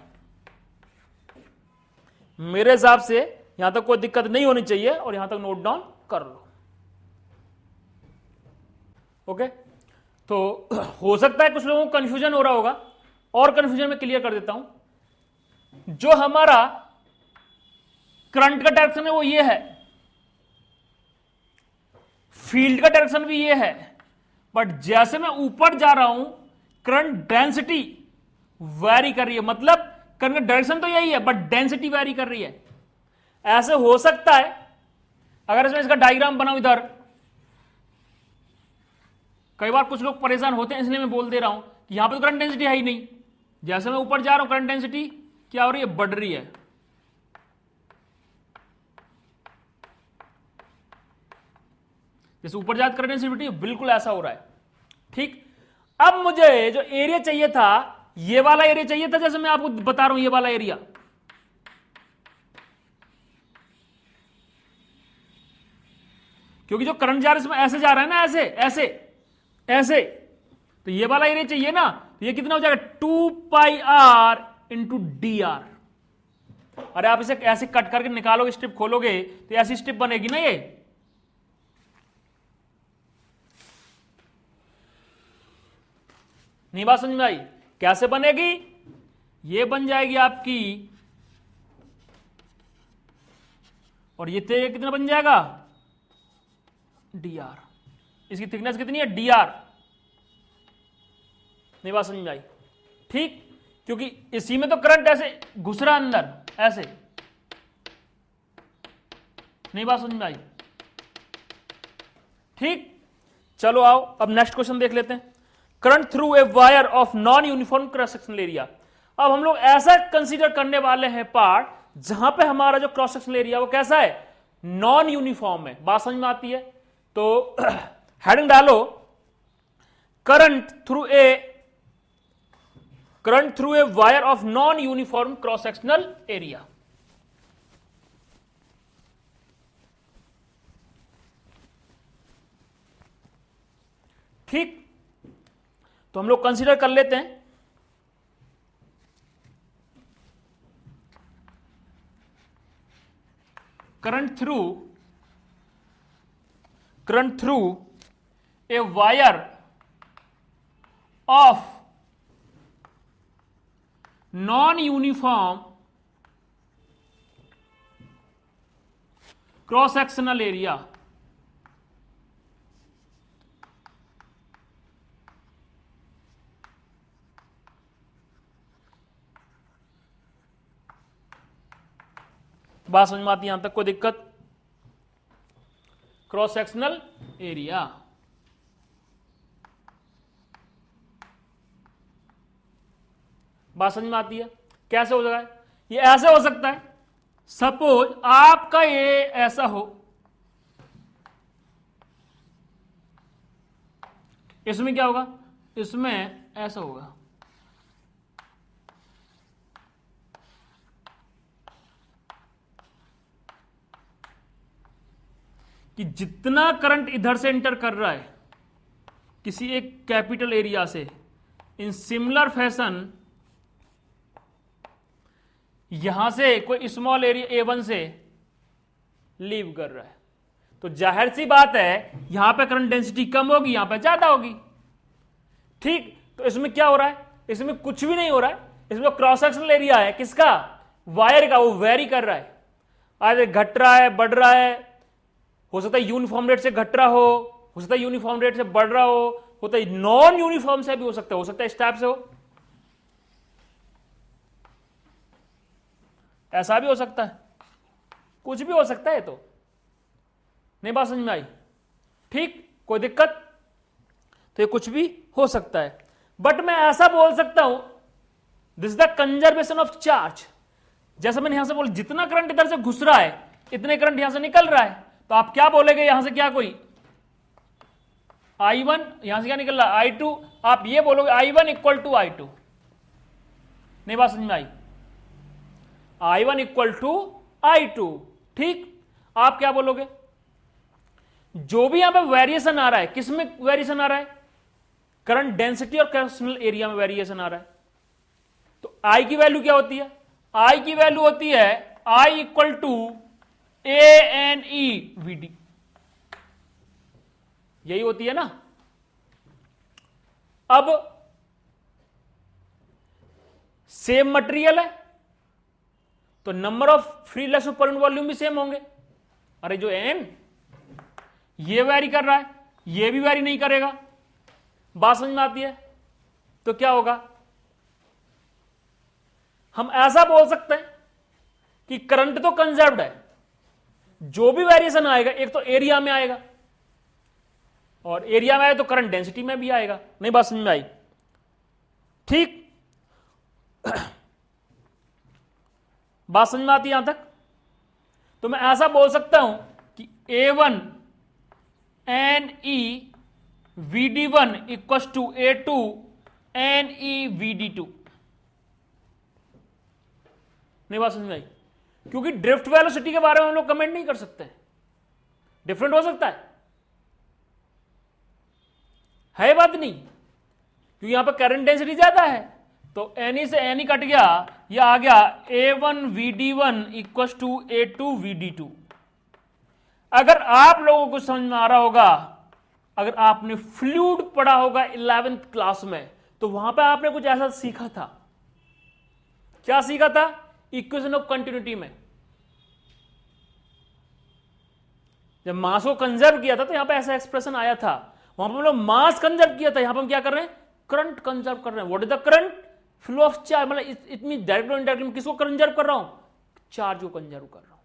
मेरे हिसाब से यहां तक कोई दिक्कत नहीं होनी चाहिए, और यहां तक नोट डाउन कर लो, ओके। तो हो सकता है कुछ लोगों को कंफ्यूजन हो रहा होगा, और कंफ्यूजन में क्लियर कर देता हूं। जो हमारा करंट का डायरेक्शन है वो ये है, फील्ड का डायरेक्शन भी ये है, बट जैसे मैं ऊपर जा रहा हूं करंट डेंसिटी वेरी कर रही है, मतलब करंट का डायरेक्शन तो यही है बट डेंसिटी वेरी कर रही है। ऐसे हो सकता है, अगर इसमें इसका डायग्राम बनाऊं इधर, कई बार कुछ लोग परेशान होते हैं, इसलिए मैं बोल दे रहा हूं कि यहां पे तो करंट डेंसिटी है ही नहीं। जैसे मैं ऊपर जा रहा हूं करंट डेंसिटी क्या हो रही है, बढ़ रही है। जैसे ऊपर जाकर करंट डेंसिटी बिल्कुल ऐसा हो रहा है। ठीक, अब मुझे जो एरिया चाहिए था, ये वाला एरिया चाहिए था, जैसे मैं आपको बता रहा हूं ये वाला एरिया। क्योंकि जो करंट जा रहा है इसमें ऐसे जा रहा है ना, ऐसे ऐसे ऐसे, तो ये वाला एरिया चाहिए ना। तो ये कितना हो जाएगा, 2πr इंटू डी आर। अरे आप इसे ऐसे कट करके निकालोगे, स्ट्रिप खोलोगे तो ऐसी स्ट्रिप बनेगी ना ये। नहीं बात समझ में आई? कैसे बनेगी? ये बन जाएगी आपकी, और ये कितना बन जाएगा, डी आर। इसकी थिकनेस कितनी है, डी आर। नहीं बात समझ में आई? ठीक, क्योंकि इसी में तो करंट ऐसे घुस रहा अंदर, ऐसे। नहीं बात समझ में आई? ठीक, चलो आओ अब नेक्स्ट क्वेश्चन देख लेते हैं। Current through a wire of non uniform cross sectional area. अब हम लोग ऐसा कंसीडर करने वाले हैं पार्ट जहां पे हमारा जो क्रॉस सेक्शनल एरिया वो कैसा है, नॉन यूनिफॉर्म है। बात समझ में आती है? तो हेडिंग डालो, current through a wire of non uniform cross sectional area. ठीक, तो हम लोग कंसीडर कर लेते हैं current through a wire of non uniform cross sectional area. बात समझ में आती है यहां तक? कोई दिक्कत? क्रॉस सेक्शनल एरिया, बात समझ में आती है? कैसे हो जाएगा ये? ऐसे हो सकता है, सपोज आपका ये ऐसा हो, इसमें क्या होगा, इसमें ऐसा होगा। कि जितना करंट इधर से एंटर कर रहा है किसी एक कैपिटल एरिया से, इन सिमिलर फैशन यहां से कोई स्मॉल एरिया A1 से लीव कर रहा है, तो जाहिर सी बात है यहां पे करंट डेंसिटी कम होगी, यहां पे ज्यादा होगी। ठीक, तो इसमें क्या हो रहा है, इसमें कुछ भी नहीं हो रहा है। इसमें क्रॉस सेक्शनल एरिया है किसका, वायर का, वो वेरी कर रहा है, आज घट रहा है, बढ़ रहा है। हो सकता है यूनिफॉर्म रेट से घट रहा हो सकता है यूनिफॉर्म रेट से बढ़ रहा होता है नॉन यूनिफॉर्म से भी हो सकता है इस टाइप से हो, ऐसा भी हो सकता है, कुछ भी हो सकता है। तो नहीं बात समझ में आई? ठीक, कोई दिक्कत? तो ये कुछ भी हो सकता है, बट मैं ऐसा बोल सकता हूं, this the conservation of charge. जैसा मैंने यहां से बोला, जितना करंट इधर से घुस रहा है इतने करंट यहां से निकल रहा है, तो आप क्या बोलेंगे यहां से, क्या कोई I1, यहां से क्या निकल रहा है I2, आप ये बोलोगे I1 इक्वल टू I2। नहीं बात समझ में आई? I1 equal to I2। ठीक, आप क्या बोलोगे, जो भी यहां पे वेरिएशन आ रहा है, किस में वेरिएशन आ रहा है, करंट डेंसिटी और क्रॉस एरिया में वेरिएशन आ रहा है। तो I की वैल्यू क्या होती है, I की वैल्यू होती है I इक्वल टू ANEVD, यही होती है ना। अब सेम मटेरियल है तो number of free electron per unit volume भी सेम होंगे। अरे जो N ये वैरी कर रहा है, ये भी वैरी नहीं करेगा। बात समझ में आती है? तो क्या होगा, हम ऐसा बोल सकते हैं कि करंट तो कंजर्व्ड है, जो भी वेरिएशन आएगा एक तो एरिया में आएगा, और एरिया में आए तो करंट डेंसिटी में भी आएगा। नहीं बात समझ में आई? ठीक, बात समझ में आती है यहां तक? तो मैं ऐसा बोल सकता हूं कि A1 NE VD1 equal to A2 NE VD2। नहीं बात समझ में आई? क्योंकि ड्रिफ्ट वेलोसिटी के बारे में हम लोग कमेंट नहीं कर सकते, डिफरेंट हो सकता है बात नहीं, क्योंकि यहां पर करंट डेंसिटी ज्यादा है। तो NE से NE कट गया, यह आ गया A1 VD1 equal to A2 VD2। अगर आप लोगों को समझ में आ रहा होगा, अगर आपने फ्लूइड पढ़ा होगा 11th क्लास में, तो वहां पे आपने कुछ ऐसा सीखा था। क्या सीखा था? इक्वेशन ऑफ कंटिन्यूटी में जब मास को कंजर्व किया था तो यहां पे ऐसा एक्सप्रेशन आया था। वहां पर हम लोग मास कंजर्व किया था, यहां पर हम क्या कर रहे हैं? करंट कंजर्व कर रहे हैं। What is the current? Flow of charge, मतलब इट मीन डायरेक्ट और इनडायरेक्ट किसको कंजर्व कर रहा हूं? चार्ज को कंजर्व कर रहा हूं।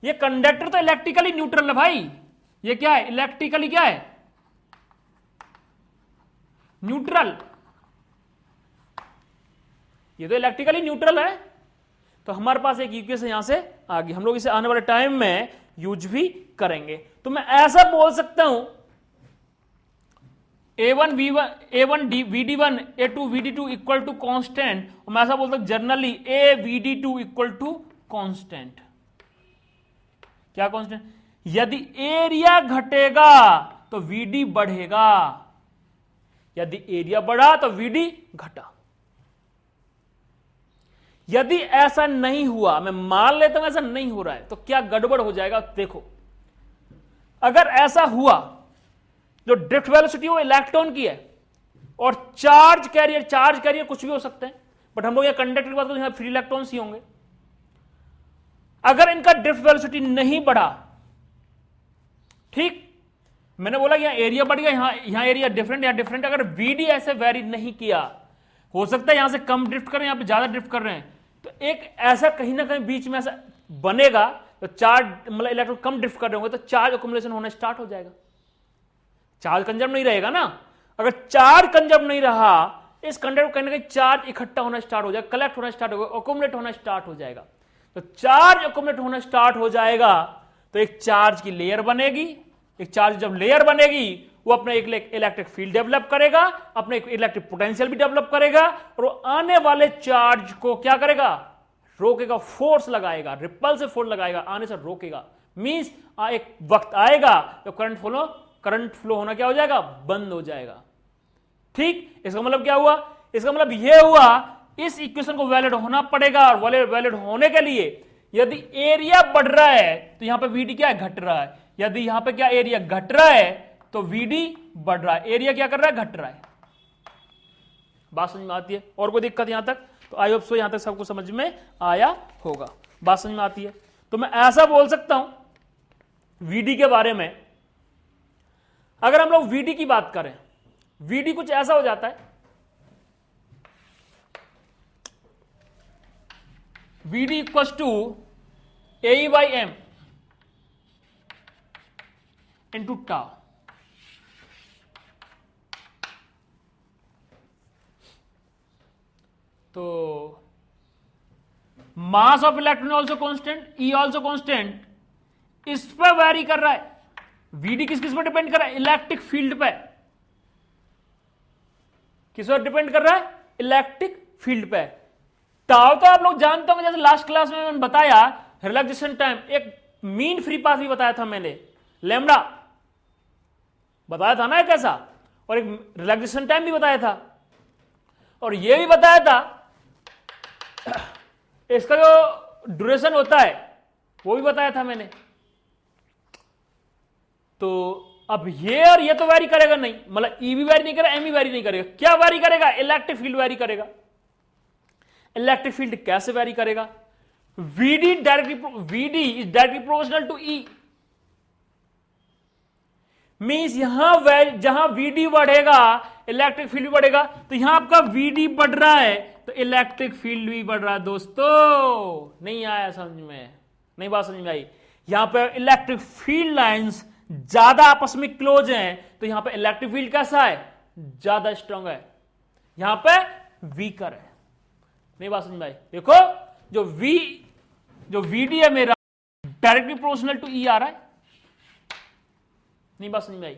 ये कंडक्टर तो इलेक्ट्रिकली न्यूट्रल है भाई। ये क्या है? इलेक्ट्रिकली क्या है? न्यूट्रल। ये तो इलेक्ट्रिकली न्यूट्रल है। तो हमारे पास एक इक्वेशन यहां से आ गई, हम लोग इसे आने वाले टाइम में यूज भी करेंगे। तो मैं ऐसा बोल सकता हूं A1 VD1 A2 VD2 equal to constant, और मैं ऐसा बोलता हूं generally A VD2 equal to constant. क्या कॉन्स्टेंट? यदि एरिया घटेगा तो VD बढ़ेगा, यदि एरिया बढ़ा तो VD घटा। यदि ऐसा नहीं हुआ, मैं मान लेता हूं ऐसा नहीं हो रहा है, तो क्या गड़बड़ हो जाएगा? देखो, अगर ऐसा हुआ, जो ड्रिफ्ट वेलोसिटी वो इलेक्ट्रॉन की है और चार्ज कैरियर कुछ भी हो सकते हैं, बट हम लोग ये कंडक्टर की बात करें, यहां फ्री इलेक्ट्रॉन्स ही होंगे। अगर इनका ड्रिफ्ट वेलोसिटी नहीं बढ़ा, ठीक, मैंने बोला यहां एरिया बढ़ गया, यहां एरिया डिफरेंट, यहां डिफरेंट। अगर VD ऐसे वेरी नहीं किया, हो सकता है यहां से कम ड्रिफ्ट कर रहे हैं, यहां पे ज्यादा ड्रिफ्ट कर रहे हैं, तो एक ऐसा कहीं ना कहीं बीच में ऐसा बनेगा, तो चार्ज मतलब इलेक्ट्रॉन कम ड्रिफ्ट कर रहे होंगे, तो चार्ज अक्युमुलेशन होना स्टार्ट हो जाएगा। चार्ज कंजर्व नहीं रहेगा ना। अगर चार्ज कंजर्व नहीं रहा, इस कंडक्टर को कहीं ना कहीं चार्ज इकट्ठा होना स्टार्ट हो जाएगा, कलेक्ट होना स्टार्ट होगा, अक्युमुलेट होना स्टार्ट हो जाएगा। तो चार्ज अक्युमुलेट होना स्टार्ट हो जाएगा तो एक चार्ज की लेयर बनेगी। एक चार्ज जब लेयर बनेगी, वो अपना एक इलेक्ट्रिक फील्ड डेवलप करेगा, अपने एक इलेक्ट्रिक पोटेंशियल भी डेवलप करेगा, और वो आने वाले चार्ज को क्या करेगा? रोकेगा, फोर्स लगाएगा, रिपल्सिव फोर्स लगाएगा, आने से रोकेगा। मींस एक वक्त आएगा तो करंट फ्लो होना क्या हो जाएगा? बंद हो जाएगा। ठीक, इसका मतलब क्या हुआ? इसका मतलब यह हुआ, इस इक्वेशन को वैलिड होना पड़ेगा, और वैलिड होने के लिए यदि एरिया बढ़ रहा है तो यहां पे VD क्या है? घट रहा है। यदि यहां पे क्या एरिया घट रहा है तो VD बढ़ रहा है। एरिया क्या कर रहा है? घट रहा है। बात समझ में आती है? और कोई दिक्कत यहां तक? तो आई होप सो यहां तक सबको समझ में आया होगा। बात समझ में आती है? तो मैं ऐसा बोल सकता हूं VD के बारे में, अगर हम लोग VD की बात करें, VD कुछ ऐसा हो जाता है, VD equal to AE/m into tau. तो mass of electron also constant, E also constant, इस पर वैरी कर रहा है। VD किस किस पर डिपेंड कर रहा है? इलेक्ट्रिक फील्ड पे। किस पर डिपेंड कर रहा है? इलेक्ट्रिक फील्ड पे। टाउ तो आप लोग जानते होंगे, जैसे लास्ट क्लास में मैंने बताया, रिलैक्सेशन टाइम, एक मीन फ्री पाथ भी बताया था मैंने, लैम्डा बताया था ना एक ऐसा, और एक रिलैक्सेशन टाइम भी बताया था, और यह भी बताया था इसका जो ड्यूरेशन होता है वो भी बताया था मैंने। तो अब ये और ये तो वैरी करेगा नहीं, मतलब E भी वैरी नहीं करेगा, M भी वैरी नहीं करेगा। क्या वैरी करेगा? इलेक्ट्रिक फील्ड वैरी करेगा। इलेक्ट्रिक फील्ड कैसे वैरी करेगा? VD is directly proportional to E। Means जहां VD बढ़ेगा इलेक्ट्रिक फील्ड भी बढ़ेगा, तो यहां आपका VD बढ़ रहा है तो इलेक्ट्रिक फील्ड भी बढ़ रहा है। दोस्तों नहीं आया समझ में? नहीं बात समझ में आई? यहां पर इलेक्ट्रिक फील्ड लाइंस ज्यादा आपस में क्लोज हैं, तो यहां पे इलेक्ट्रिक फील्ड कैसा है, ज्यादा स्ट्रांग है, यहां पे वीकर है। नहीं बात समझ में आई? देखो जो वीडी है मेरा डायरेक्टली प्रोपोर्शनल टू ई आ रहा है। नहीं बात समझ में आई?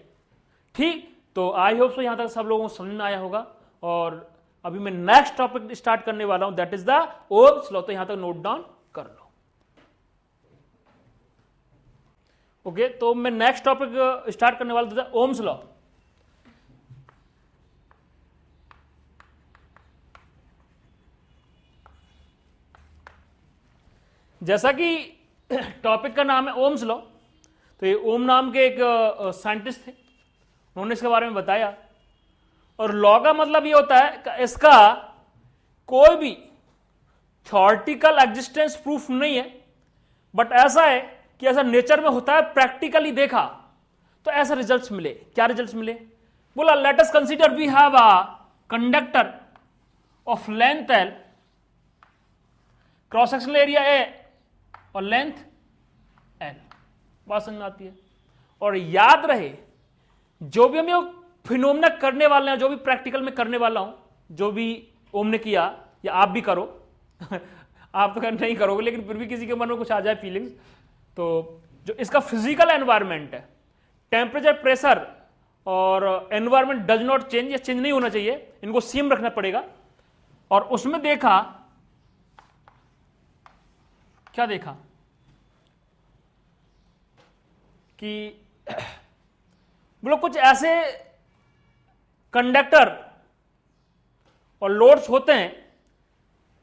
ठीक, तो आई होप सो यहां तक सब लोगों को समझ में आया होगा। और अभी मैं नेक्स्ट टॉपिक स्टार्ट करने वाला हूं, that is the Ohm's law. तो यहां तक नोट डाउन कर लो। ओके, तो मैं नेक्स्ट टॉपिक स्टार्ट करने वाला था ओम्स लॉ। जैसा कि टॉपिक का नाम है ओम्स लॉ, तो ये ओम नाम के एक साइंटिस्ट थे, उन्होंने इसके बारे में बताया। और लॉ का मतलब ये होता है इसका कोई भी थ्योरेटिकल एग्जिस्टेंस प्रूफ नहीं है, बट ऐसा है कि ऐसा नेचर में होता है, प्रैक्टिकली देखा तो ऐसा रिजल्ट्स मिले। क्या रिजल्ट्स मिले? बोला let us consider we have a conductor of length L, cross sectional area A और लेंथ एल। बात समझ में आती है? और याद रहे जो भी हम ये फिनोमेना करने वाले हैं, जो भी प्रैक्टिकल में करने वाला हूं, जो भी ओम ने किया या आप भी करो आप तो नहीं करोगे, लेकिन फिर भी किसी के मन में कुछ आ जाए फीलिंग्स, तो जो इसका फिजिकल एनवायरनमेंट है, टेम्परेचर, प्रेशर और एनवायरनमेंट डज नॉट चेंज, या चेंज नहीं होना चाहिए, इनको सेम रखना पड़ेगा। और उसमें देखा, क्या देखा कि बोलो कुछ ऐसे कंडक्टर और लोड्स होते हैं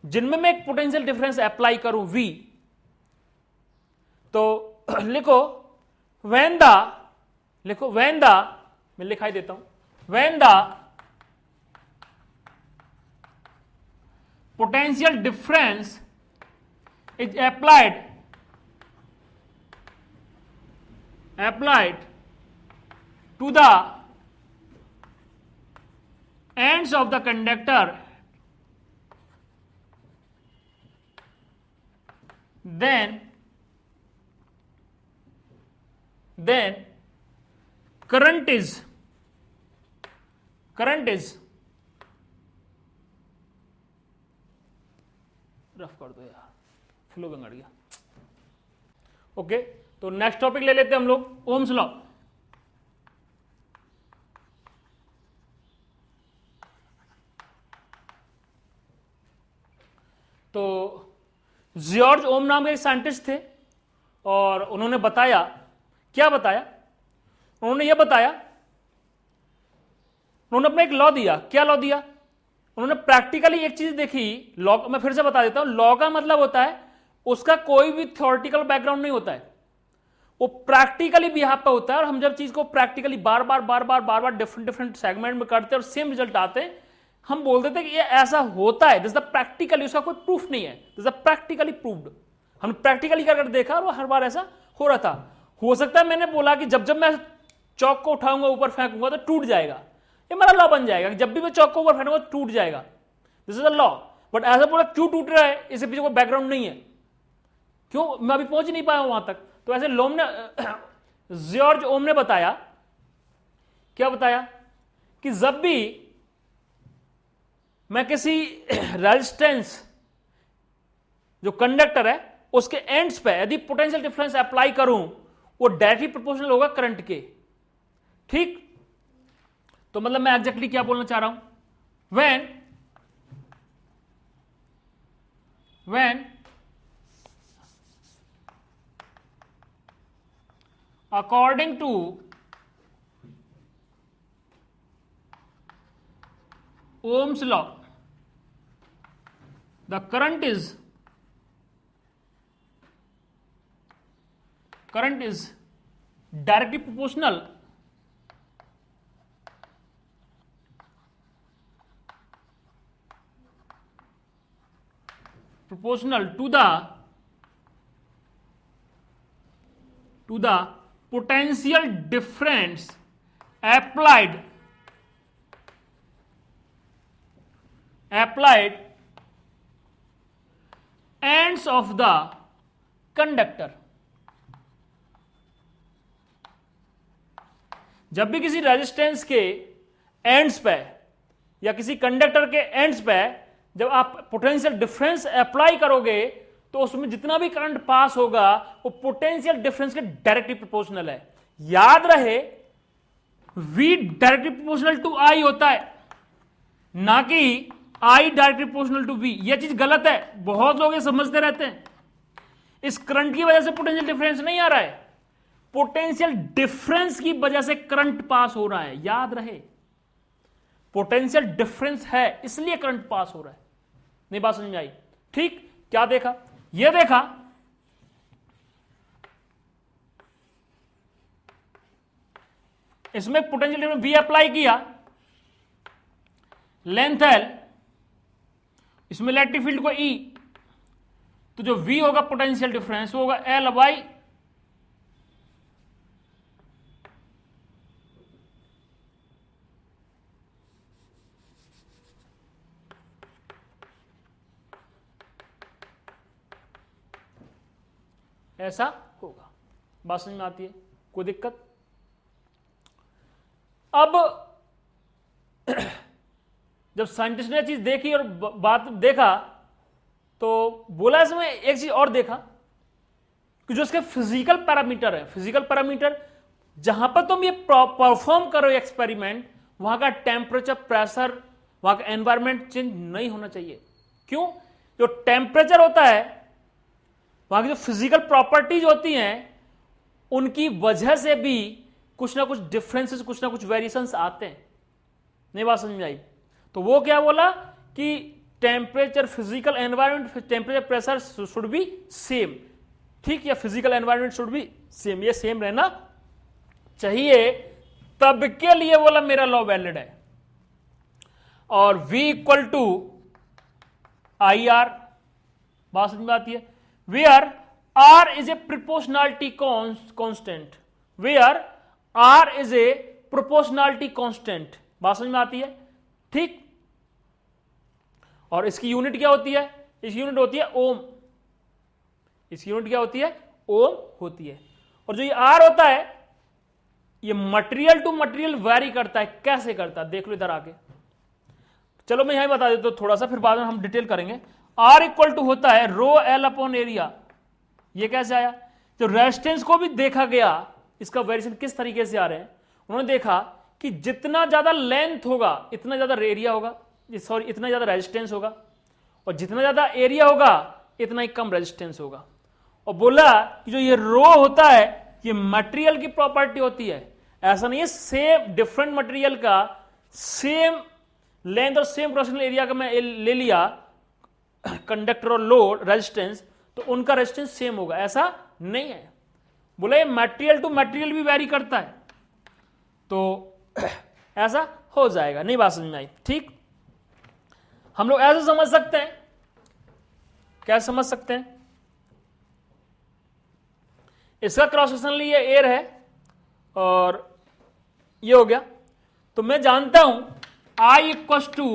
जिनमें मैं एक पोटेंशियल डिफरेंस अप्लाई करूं V, तो लिखो व्हेन द मैं लिखाई देता हूं, when the potential difference is applied to the ends of the conductor, then current is rough कर दो यार, फ्लो बिगड़ गया। ओके, तो नेक्स्ट टॉपिक ले लेते हैं हम लोग, ओम्स लॉ। तो जॉर्ज ओम नाम के एक साइंटिस्ट थे, और उन्होंने बताया, क्या बताया? उन्होंने यह बताया, उन्होंने अपना एक लॉ दिया। क्या लॉ दिया? उन्होंने प्रैक्टिकली एक चीज देखी। लॉ मैं फिर से बता देता हूं, लॉ का मतलब होता है उसका कोई भी थ्योरेटिकल बैकग्राउंड नहीं होता है, वो प्रैक्टिकली बिहाव पे होता है। और हम जब चीज को प्रैक्टिकली बार बार डिफरेंट सेगमेंट में करते हैं और सेम रिजल्ट आते हैं, हम बोल देते हैं कि ये ऐसा होता है। दिस द प्रैक्टिकली, उसका कोई प्रूफ नहीं है, दिस द प्रैक्टिकली प्रूव्ड। हमने प्रैक्टिकली कर देखा और वो हर बार ऐसा हो रहा था। हो सकता है मैंने बोला कि जब मैं चौक को उठाऊंगा ऊपर फेंकूंगा तो टूट जाएगा, ये मेरा लॉ बन जाएगा कि जब भी मैं चौक को ऊपर फेंकूंगा तो टूट जाएगा, this is the law. But ऐसा बोला क्यों टूट रहा है, इसके पीछे कोई बैकग्राउंड नहीं है, क्यों, मैं अभी पहुंच ही नहीं पाया वहां तक। तो ऐसे लोम ने जॉर्ज ओम ने बताया, क्या बताया कि जब भी मैं किसी रेजिस्टेंस जो कंडक्टर है उसके एंड्स पे यदि पोटेंशियल डिफरेंस अप्लाई करूं, वो डायरेक्टली प्रोपोर्शनल होगा करंट के। ठीक, तो मतलब मैं एग्जैक्टली क्या बोलना चाह रहा हूं, when according to Ohm's law, the current is directly proportional to the potential difference applied ends of the conductor। जब भी किसी रेजिस्टेंस के एंड्स पे या किसी कंडक्टर के एंड्स पे जब आप पोटेंशियल डिफरेंस अप्लाई करोगे तो उसमें जितना भी करंट पास होगा वो पोटेंशियल डिफरेंस के डायरेक्टली प्रोपोर्शनल है। याद रहे V directly proportional to I होता है, ना कि I directly proportional to V। यह चीज गलत है, बहुत लोग ये समझते रहते हैं। इस करंट की वजह से पोटेंशियल डिफरेंस नहीं आ रहा है, पोटेंशियल डिफरेंस की वजह से करंट पास हो रहा है। याद रहे पोटेंशियल डिफरेंस है इसलिए करंट पास हो रहा है। नहीं बात समझ में आई? ठीक, क्या देखा? यह देखा इसमें पोटेंशियल डिफरेंस V अप्लाई किया, लेंथ L, इसमें इलेक्ट्रिक फील्ड को E, तो जो V होगा पोटेंशियल डिफरेंस वो होगा L बाई ऐसा होगा। बात समझ में आती है? कोई दिक्कत? अब जब साइंटिस्ट ने चीज देखी और बात देखा तो बोला इसमें एक चीज और देखा कि जो इसके फिजिकल पैरामीटर है, फिजिकल पैरामीटर जहां पर तुम ये परफॉर्म करो एक्सपेरिमेंट, वहां का टेम्परेचर, प्रेशर, वहां का एनवायरमेंट चेंज नहीं होना चाहिए। क्यों? जो टेम्परेचर होता है, वहां की जो फिजिकल प्रॉपर्टीज होती हैं, उनकी वजह से भी कुछ ना कुछ डिफरेंसेस, कुछ ना कुछ वेरिएशंस आते हैं। नहीं बात समझ में आई? तो वो क्या बोला कि temperature, physical environment, temperature, pressure should be same. ठीक, या physical environment should be same, ये सेम रहना चाहिए, तब के लिए बोला मेरा लॉ वैलिड है। और V इक्वल टू IR, बात समझ में आती है? Where R is a proportionality constant, where R is a proportionality constant. बात समझ में आती है? ठीक, और इसकी यूनिट क्या होती है? इसकी यूनिट होती है ओम। इसकी यूनिट क्या होती है? ओम होती है। और जो ये R होता है, ये मटेरियल टू मटेरियल वैरी करता है। कैसे करता है देख लो इधर आके। चलो मैं यहां बता देता हूं थोड़ा सा, फिर बाद में हम डिटेल करेंगे। R इक्वल टू होता है रो L अपॉन एरिया। ये कैसे आया? तो रेजिस्टेंस को भी देखा गया, इसका वेरिएशन किस तरीके से आ रहे हैं। उन्होंने देखा कि जितना ज्यादा लेंथ होगा इतना ज्यादा एरिया होगा, सॉरी इतना ज्यादा रेजिस्टेंस होगा, और जितना ज्यादा एरिया होगा इतना ही कम रेजिस्टेंस होगा। और बोला कि जो ये रो होता है ये मटेरियल की प्रॉपर्टी होती है। ऐसा नहीं है सेम डिफरेंट मटेरियल का सेम लेंथ और सेम क्रॉस एरिया का मैं ले लिया कंडक्टर और लोड रेजिस्टेंस तो उनका रेजिस्टेंस सेम होगा, ऐसा नहीं है। बोला ये मटेरियल टू मटेरियल भी वैरी करता है, तो ऐसा हो जाएगा। नहीं बात समझ में आई? ठीक, हम लोग ऐसे समझ सकते हैं, कैसे समझ सकते हैं? इसका क्रॉस सेक्शनल ये एयर है और ये हो गया, तो मैं जानता हूं I equal to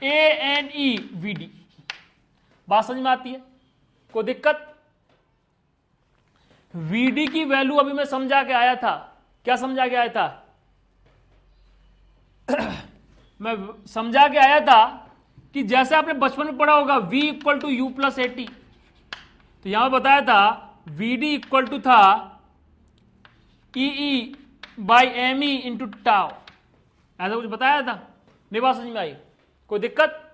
ANE VD। बात समझ में आती है? कोई दिक्कत? VD की वैल्यू अभी मैं समझा के आया था। क्या समझा के आया था? मैं समझा के आया था कि जैसे आपने बचपन में पढ़ा होगा V equal to U plus AT, तो यहां बताया था VD इक्वल टू था EE by ME into tau, ऐसा कुछ बताया था। नहीं बात समझ में आई? कोई दिक्कत?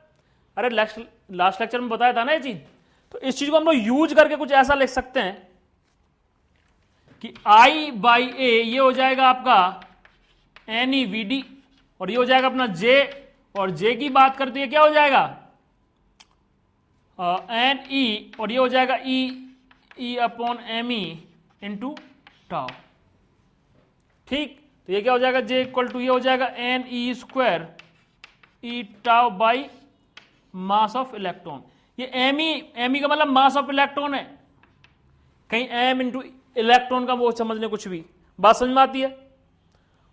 अरे लास्ट लेक्चर में बताया था ना ये चीज। तो इस चीज को हम लोग यूज करके कुछ ऐसा लिख सकते हैं कि I बाई A ये हो जाएगा आपका NE VD, और ये हो जाएगा अपना J, और J की बात करते हैं क्या हो जाएगा NE, और ये हो जाएगा E upon ME into tau. ठीक, तो ये क्या हो जाएगा? J इक्वल टू ये हो जाएगा NE square E tau by mass of electron. ये ME का मतलब मास ऑफ इलेक्ट्रॉन है, कहीं M इंटू इलेक्ट्रॉन का वो समझने कुछ भी। बात समझ में आती है?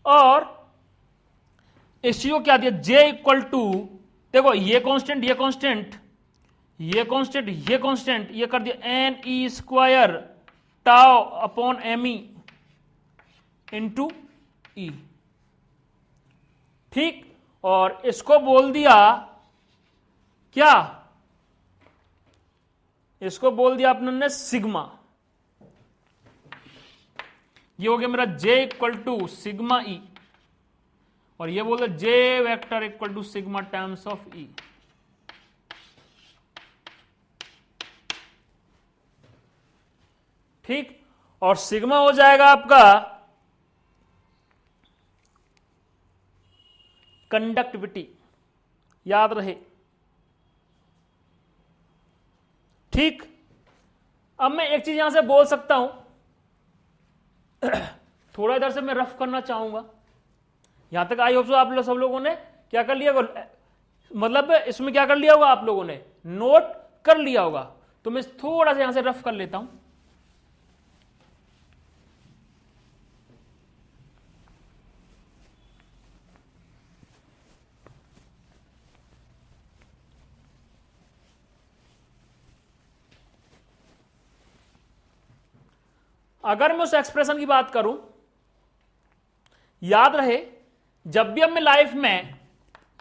और इस चीज को क्या दिया? J इक्वल टू, देखो ये कांस्टेंट, ये कांस्टेंट, ये कांस्टेंट, ये कांस्टेंट, ये कर दिया NE square tau upon ME into e. ठीक, और इसको बोल दिया क्या, इसको बोल दिया अपने ने सिग्मा। ये हो गया मेरा J equal to sigma E, और ये बोल दिया J vector equal to sigma times of E. ठीक, और सिग्मा हो जाएगा आपका कंडक्टिविटी, याद रहे। ठीक, अब मैं एक चीज यहां से बोल सकता हूं, थोड़ा इधर से मैं रफ करना चाहूंगा। यहां तक आई होप सो आप लोग सब लोगों ने क्या कर लिया होगा, मतलब इसमें क्या कर लिया होगा, आप लोगों ने नोट कर लिया होगा। तो मैं थोड़ा सा यहां से रफ कर लेता हूं। अगर मैं उस एक्सप्रेशन की बात करूं, याद रहे जब भी अब मैं लाइफ में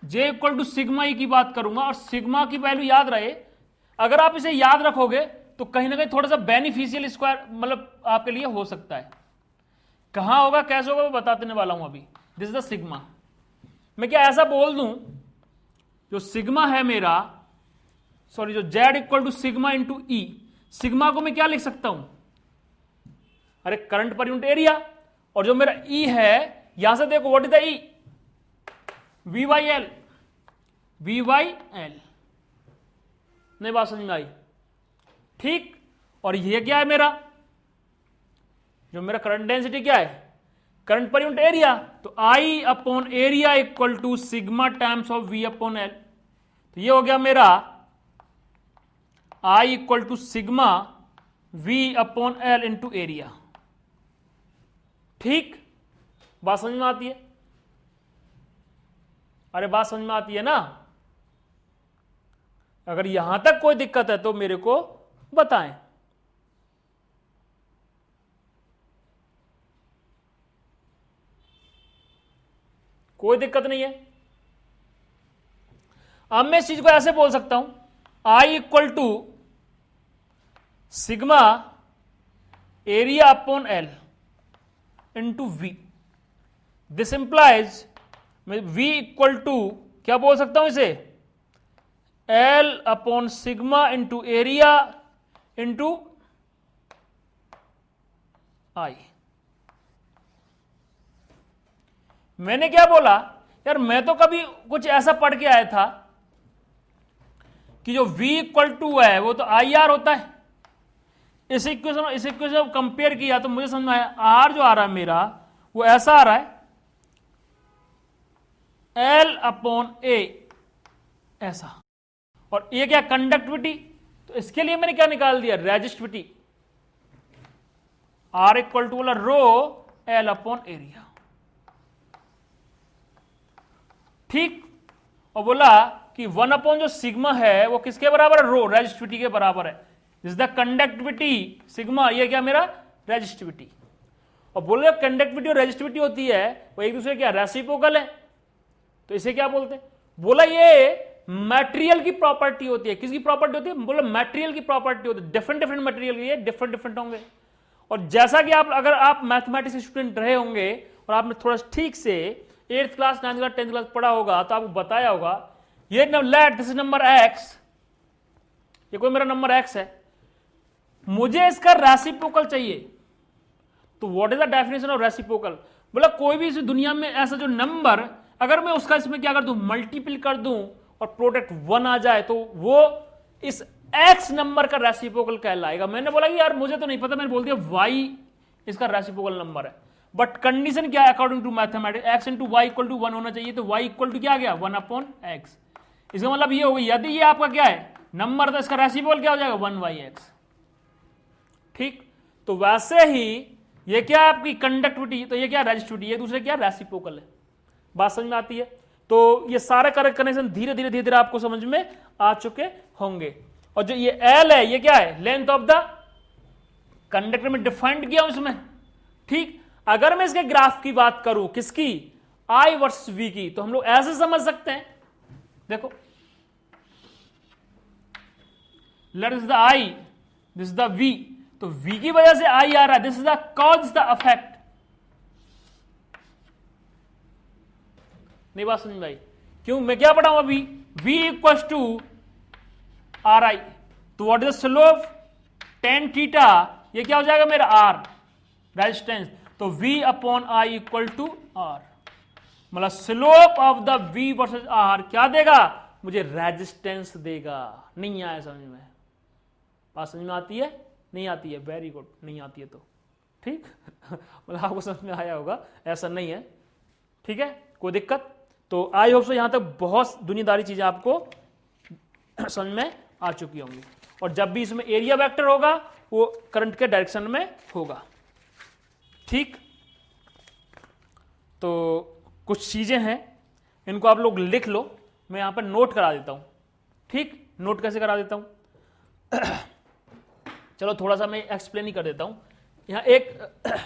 J equal to sigma E की बात करूंगा और सिग्मा की वैल्यू याद रहे, अगर आप इसे याद रखोगे तो कहीं ना कहीं थोड़ा सा बेनिफिशियल स्क्वायर मतलब आपके लिए हो सकता है। कहां होगा, कैसे होगा, वो बताने वाला हूं अभी। This is the sigma. मैं क्या ऐसा बोल दूं, जो सिग्मा है मेरा, सॉरी जो Z equal to sigma into E, sigma को मैं क्या लिख सकता हूं, अरे करंट पर यूनिट एरिया, और जो मेरा ई है यहां से देखो what is the E, V Y L, V Y L. नहीं बात समझ में आई? ठीक, और ये क्या है मेरा, जो मेरा करंट डेंसिटी क्या है, करंट पर यूनिट एरिया, तो I upon area equal to sigma times of V upon L. तो ये हो गया मेरा I equal to sigma V upon L into area. ठीक, बात समझ में आती है? अरे बात समझ में आती है ना? अगर यहां तक कोई दिक्कत है तो मेरे को बताएं। कोई दिक्कत नहीं है। अब मैं इस चीज को ऐसे बोल सकता हूं, I equal to sigma area upon L into V. This implies V equal to क्या बोल सकता हूं इसे, L upon sigma into area into I. मैंने क्या बोला यार, मैं तो कभी कुछ ऐसा पढ़ के आया था कि जो V इक्वल टू है वो तो आई आर होता है। इस इक्वेशन कंपेयर किया तो मुझे समझ में आया, आर जो आ रहा है मेरा वो ऐसा आ रहा है, L अपॉन ए ऐसा, और ये क्या कंडक्टिविटी, तो इसके लिए मैंने क्या निकाल दिया, रेजिस्टिविटी। R इक्वल टू वाला रो L अपॉन एरिया। ठीक, और बोला कि 1 अपॉन जो सिग्मा है वो किसके बराबर है, रो, रेजिस्टिविटी के बराबर है। दिस द कंडक्टिविटी सिग्मा, ये क्या मेरा रेजिस्टिविटी। और बोले कंडक्टिविटी और रेजिस्टिविटी होती है वो एक दूसरे क्या रेसिप्रोकल है, तो इसे क्या बोलते हैं, बोला ये मटेरियल की प्रॉपर्टी होती है। किसकी प्रॉपर्टी होती है, बोला मटेरियल की प्रॉपर्टी होती है। डिफरेंट डिफरेंट मटेरियल ये डिफरेंट डिफरेंट होंगे। और जैसा कि आप अगर आप मैथमेटिक्स स्टूडेंट रहे होंगे और आपने थोड़ा ठीक से 8th class 9th class 10th class पढ़ा होगा तो आपको बताया होगा, ये लेट दिस नंबर एक्स, ये कोई मेरा नंबर एक्स है, मुझे इसका रेसिप्रोकल चाहिए। तो what is the definition of reciprocal, बोला कोई भी इस दुनिया में ऐसा जो नंबर अगर मैं उसका इसमें क्या कर दूं, मल्टीपल कर दूं और प्रोडक्ट 1 आ जाए तो वो इस एक्स नंबर का रेसिप्रोकल कहलाएगा। मैंने बोला कि यार मुझे तो नहीं पता, मैंने बोल दिया वाई इसका रेसिप्रोकल नंबर है। बट कंडीशन क्या है according to mathematics, X into Y equal to 1 होना चाहिए, तो वाई इक्वल टू क्या आ गया 1 अपॉन एक्स। इसका मतलब ये होगा यदि ये आपका क्या है नंबर, तो इसका रेसिप्रोकल क्या हो जाएगा 1/x। ठीक, तो वैसे ही ये क्या आपकी कंडक्टिविटी, तो ये क्या रेजिस्टिविटी, ये दूसरे क्या रेसिप्रोकल है। बात समझ में आती है? तो ये सारे करेक्ट कनेक्शन धीरे धीरे धीरे धीरे आपको समझ में आ चुके होंगे। और जो ये L है ये क्या है, लेंथ ऑफ द कंडक्टर में डिफाइंड किया हूं इसमें। ठीक, अगर मैं इसके ग्राफ की बात करूं, किसकी, आई वर्सेस वी की, तो हम लोग ऐसे समझ सकते हैं, देखो let is the I, this is the V, तो v की वजह से आई आ रहा है, this is the cause the effect. नहीं बात समझ भाई, क्यों, मैं क्या पढ़ाऊं अभी, v equal to R I, तो what is the slope, tan theta, ये क्या हो जाएगा मेरा r रेजिस्टेंस, तो v upon I equal to R, मतलब slope of the v versus r क्या देगा मुझे, रेजिस्टेंस देगा। नहीं आया समझ में, बात समझ में आती है, नहीं आती है, वेरी गुड, नहीं आती है तो ठीक मतलब आपको समझ में आया होगा, ऐसा नहीं है, ठीक है, कोई दिक्कत। तो आई होप सो यहां तक बहुत दुनियादारी चीजें आपको समझ में आ चुकी होंगी, और जब भी इसमें एरिया वेक्टर होगा वो करंट के डायरेक्शन में होगा, ठीक। तो कुछ चीजें हैं, इनको आप लोग लिख लो, मैं यहां पर नोट करा देता हूं, ठीक, नोट कैसे करा देता हूं चलो थोड़ा सा मैं एक्सप्लेन ही कर देता हूं। यहां एक मैं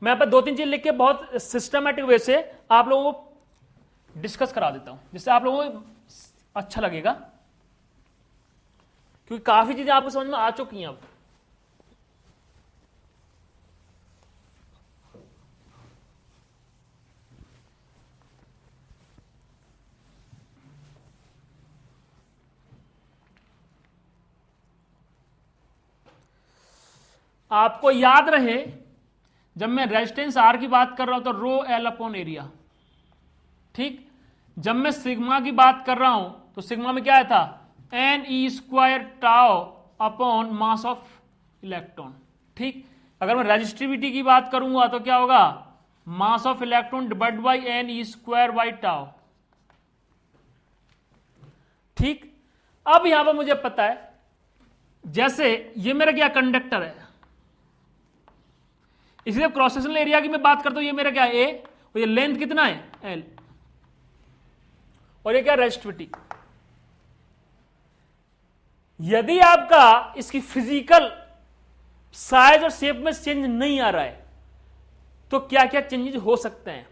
यहां पर दो तीन चीज लिख के बहुत सिस्टमैटिक वे से आप लोगों को डिस्कस करा देता हूं, जिससे आप लोगों को अच्छा लगेगा, क्योंकि काफी चीजें आपको समझ में आ चुकी हैं अब। आपको याद रहे जब मैं रेजिस्टेंस आर की बात कर रहा हूं तो रो एल अपॉन एरिया, ठीक। जब मैं सिग्मा की बात कर रहा हूं तो सिग्मा में क्या आया था, N E square tau upon mass of electron, ठीक। अगर मैं रेजिस्टिविटी की बात करूंगा तो क्या होगा, mass of electron divide by N E square by tau, ठीक। अब यहां पर मुझे पता है, जैसे ये मेरा क्या कंडक्टर है, इसलिए क्रॉस सेक्शनल एरिया की मैं बात करता हूं, ये मेरा क्या है ए, और ये लेंथ कितना है एल, और ये क्या रेजिस्टिविटी। यदि आपका इसकी फिजिकल साइज और शेप में चेंज नहीं आ रहा है तो क्या क्या चेंजेस हो सकते हैं,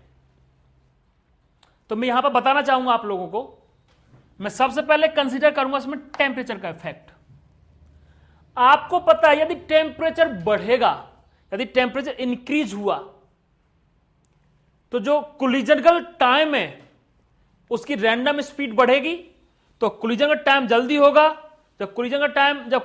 तो मैं यहां पर बताना चाहूंगा आप लोगों को। मैं सबसे पहले कंसीडर करूंगा इसमें टेम्परेचर का इफेक्ट। आपको पता है यदि टेम्परेचर बढ़ेगा, यदि टेम्परेचर इंक्रीज हुआ तो जो कोलिजन का टाइम है उसकी रैंडम स्पीड बढ़ेगी, तो कोलिजन का टाइम जल्दी होगा, जब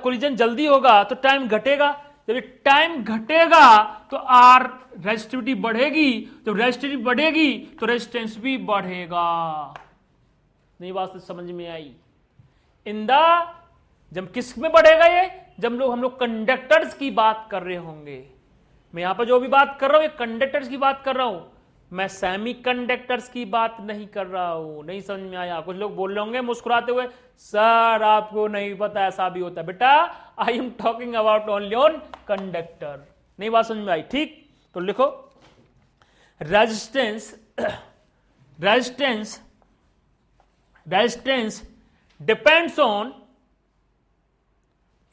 कोलिजन जल्दी होगा तो टाइम घटेगा, जब टाइम घटेगा तो आर रेजिस्टिविटी बढ़ेगी, जब रेजिस्टिविटी बढ़ेगी तो रेजिस्टेंस भी बढ़ेगा। नहीं बात समझ में आई, जब किस में बढ़ेगा ये, जब हम लोग कंडक्टर्स की बात कर रहे होंगे। मैं यहां पर जो भी बात कर रहा हूं ये कंडक्टर्स की बात कर रहा हूं, मैं सेमी कंडक्टर्स की बात नहीं कर रहा हूं। नहीं समझ में आया, कुछ लोग बोल रहे होंगे मुस्कुराते हुए, सर आपको नहीं पता ऐसा भी होता है। बेटा I am talking about only on conductor. नहीं बात समझ में आई, ठीक। तो लिखो resistance depends on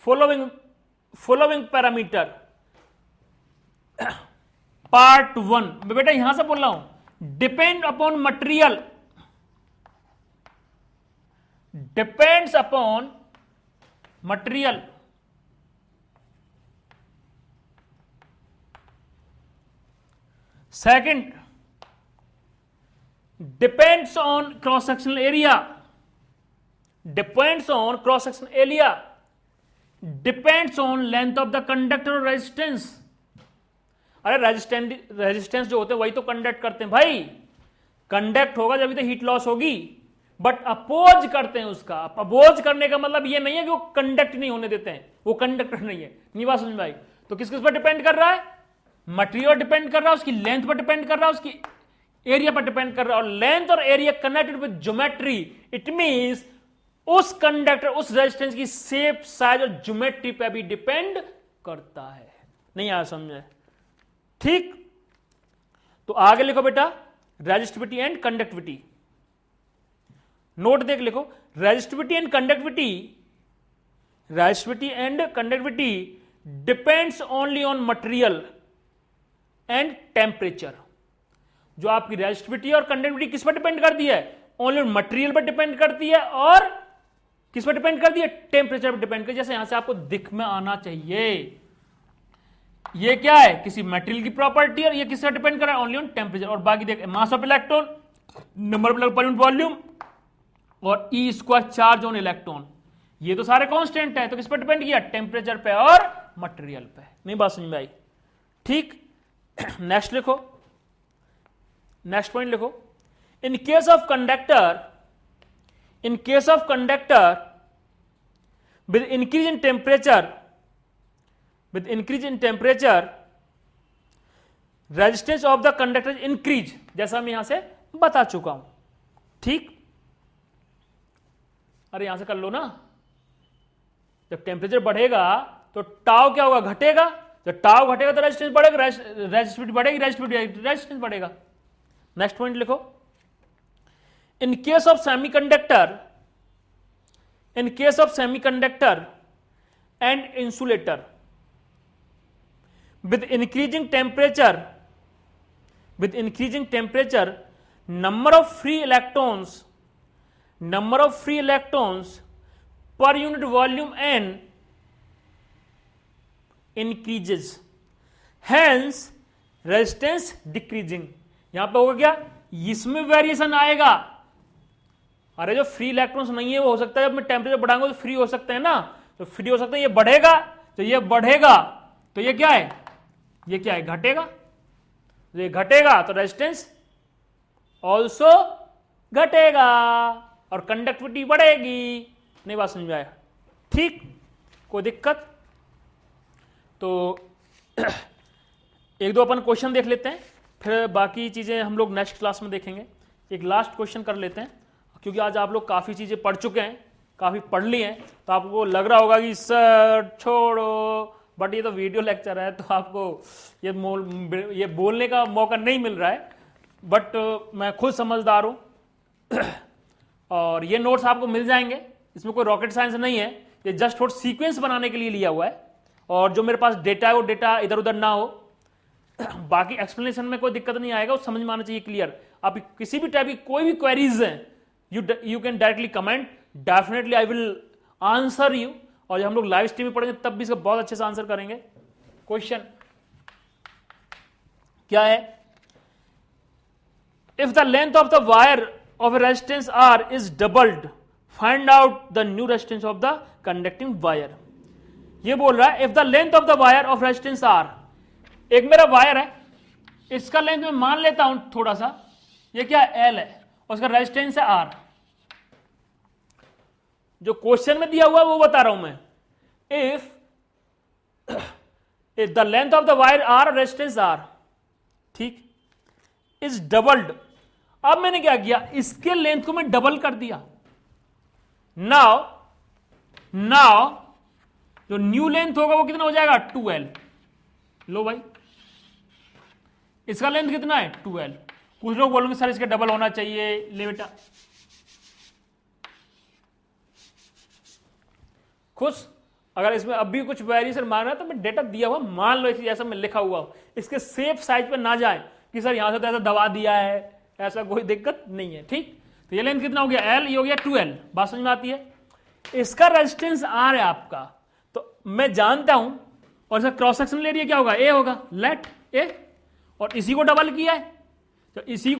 following parameter. Part 1 मैं बेटा यहां से बोल रहा हूं, depend upon material, depends upon material, second depends on cross sectional area, depends on cross sectional area, depends on length of the conductor और रेजिस्टेंस। अरे रेजिस्टेंस जो होते हैं वही तो कंडक्ट करते हैं भाई, कंडक्ट होगा जब तो हीट लॉस होगी, बट अपोज करते हैं उसका। अपोज करने का मतलब ये नहीं है कि वो कंडक्ट नहीं होने देते हैं, वो कंडक्टर नहीं है। नहीं बात समझ में आई। तो किस किस पर डिपेंड कर रहा है, मटेरियल डिपेंड कर रहा है, उसकी लेंथ पर डिपेंड कर रहा है, उसकी एरिया पर डिपेंड कर रहा है। और लेंथ और area connected with geometry, it means उस कंडक्टर उस रेजिस्टेंस की शेप साइज और ज्योमेट्री पे भी डिपेंड करता है। नहीं आया समझे, ठीक। तो आगे लिखो बेटा रेजिस्टिविटी एंड कंडक्टिविटी, नोट देख लिखो, resistivity and conductivity depends only on material and temperature. जो आपकी रेजिस्टिविटी और कंडक्टिविटी किस पर डिपेंड करती है? ओनली मटेरियल पर डिपेंड करती है और किस पर डिपेंड करती है? टेम्परेचर पर डिपेंड करती है। जैसे यहां से आपको दिख में आना चाहिए, ये क्या है? किसी मटेरियल की प्रॉपर्टी, और ये किस पर डिपेंड कर रहा है? Only on temperature. और बाकी देख, मास ऑफ इलेक्ट्रॉन, नंबर ऑफ पर यूनिट वॉल्यूम और E square charge on electron, ये तो सारे कांस्टेंट है। तो किस पर डिपेंड किया? टेम्परेचर पे और मटेरियल पे। नहीं बात समझ में आई? ठीक। नेक्स्ट लिखो, नेक्स्ट पॉइंट लिखो। In case of conductor, in case of conductor with increase in temperature, with increase in temperature resistance of the conductor increase, जैसा मैं यहां से बता चुका हूं। ठीक। अरे यहां से कर लो ना, जब टेम्परेचर बढ़ेगा तो टाउ क्या होगा? घटेगा। जब टाउ घटेगा तो रेजिस्टेंस बढ़ेगा, रेजिस्टिविटी बढ़ेगी, रेजिस्टेंस बढ़ेगा। नेक्स्ट पॉइंट लिखो। In case of semiconductor, in case of semiconductor and insulator with increasing temperature, with increasing temperature, number of free electrons per unit volume n increases, hence resistance decreasing। यहां पे होगा क्या? इसमें variation आएगा। अरे जो free electrons नहीं है वो हो सकता है जब मैं टेम्परेचर बढ़ाऊंगा तो फ्री हो सकते हैं ना, तो फ्री हो सकते हैं। ये बढ़ेगा तो ये बढ़ेगा, तो ये क्या है? ये क्या है? घटेगा। ये घटेगा तो रेजिस्टेंस ऑल्सो घटेगा और कंडक्टिविटी बढ़ेगी। नहीं बात समझ में आया? ठीक। कोई दिक्कत? तो एक दो अपन क्वेश्चन देख लेते हैं, फिर बाकी चीजें हम लोग नेक्स्ट क्लास में देखेंगे। एक लास्ट क्वेश्चन कर लेते हैं, क्योंकि आज आप लोग काफी चीजें पढ़ चुके हैं, काफी पढ़ ली हैं, तो आपको लग रहा होगा कि सर छोड़ो, बट ये तो वीडियो लेक्चर है तो आपको ये बोलने का मौका नहीं मिल रहा है। बट मैं खुद समझदार हूं और ये नोट्स आपको मिल जाएंगे। इसमें कोई रॉकेट साइंस नहीं है, ये जस्ट थोड़ा सीक्वेंस बनाने के लिए लिया हुआ है। और जो मेरे पास डेटा है वो डेटा इधर उधर ना हो। बाकी एक्सप्लेनेशन में कोई दिक्कत नहीं आएगा, वो समझ में आना चाहिए क्लियर। आप किसी भी टाइप की कोई भी क्वेरीज हैं, you can directly comment, definitely I will answer you. और जब हम लोग लाइव स्ट्रीम में पढ़ेंगे तब भी इसका बहुत अच्छे से आंसर करेंगे। क्वेश्चन क्या है? If the length of the wire of resistance R is doubled, find out the new resistance of the conducting wire. ये बोल रहा है if the length of the wire of resistance R, एक मेरा wire है, इसका लेंथ मैं मान लेता हूं थोड़ा सा, ये क्या है? L है, और उसका रेजिस्टेंस है R। जो क्वेश्चन में दिया हुआ है वो बता रहा हूं मैं। If the length of the wire R, resistance R, ठीक, इज डबल्ड। अब मैंने क्या किया? इसके लेंथ को मैं डबल कर दिया। नाउ जो न्यू लेंथ होगा वो कितना हो जाएगा? 2L। लो भाई, इसका लेंथ कितना है? 2L। कुछ लोग बोलेंगे सर इसके डबल होना चाहिए। ले बेटा, खुश। अगर इसमें अभी कुछ वेरिएशन मांग रहा है तो मैं डेटा दिया हुआ मान लो, ऐसा मैं लिखा हुआ हूं। इसके सेफ साइज पे ना जाए कि सर यहां से तो ऐसा दबा दिया है, ऐसा कोई दिक्कत नहीं है। ठीक। तो ये लेंथ कितना हो गया? L, ये हो गया 2L। बात समझ में आती है? इसका रेजिस्टेंस R है आपका, तो मैं जानता हूं, और इसका क्रॉस सेक्शन एरिया क्या होगा? A होगा। लेट A, और इसी को डबल किया है, तो इसी को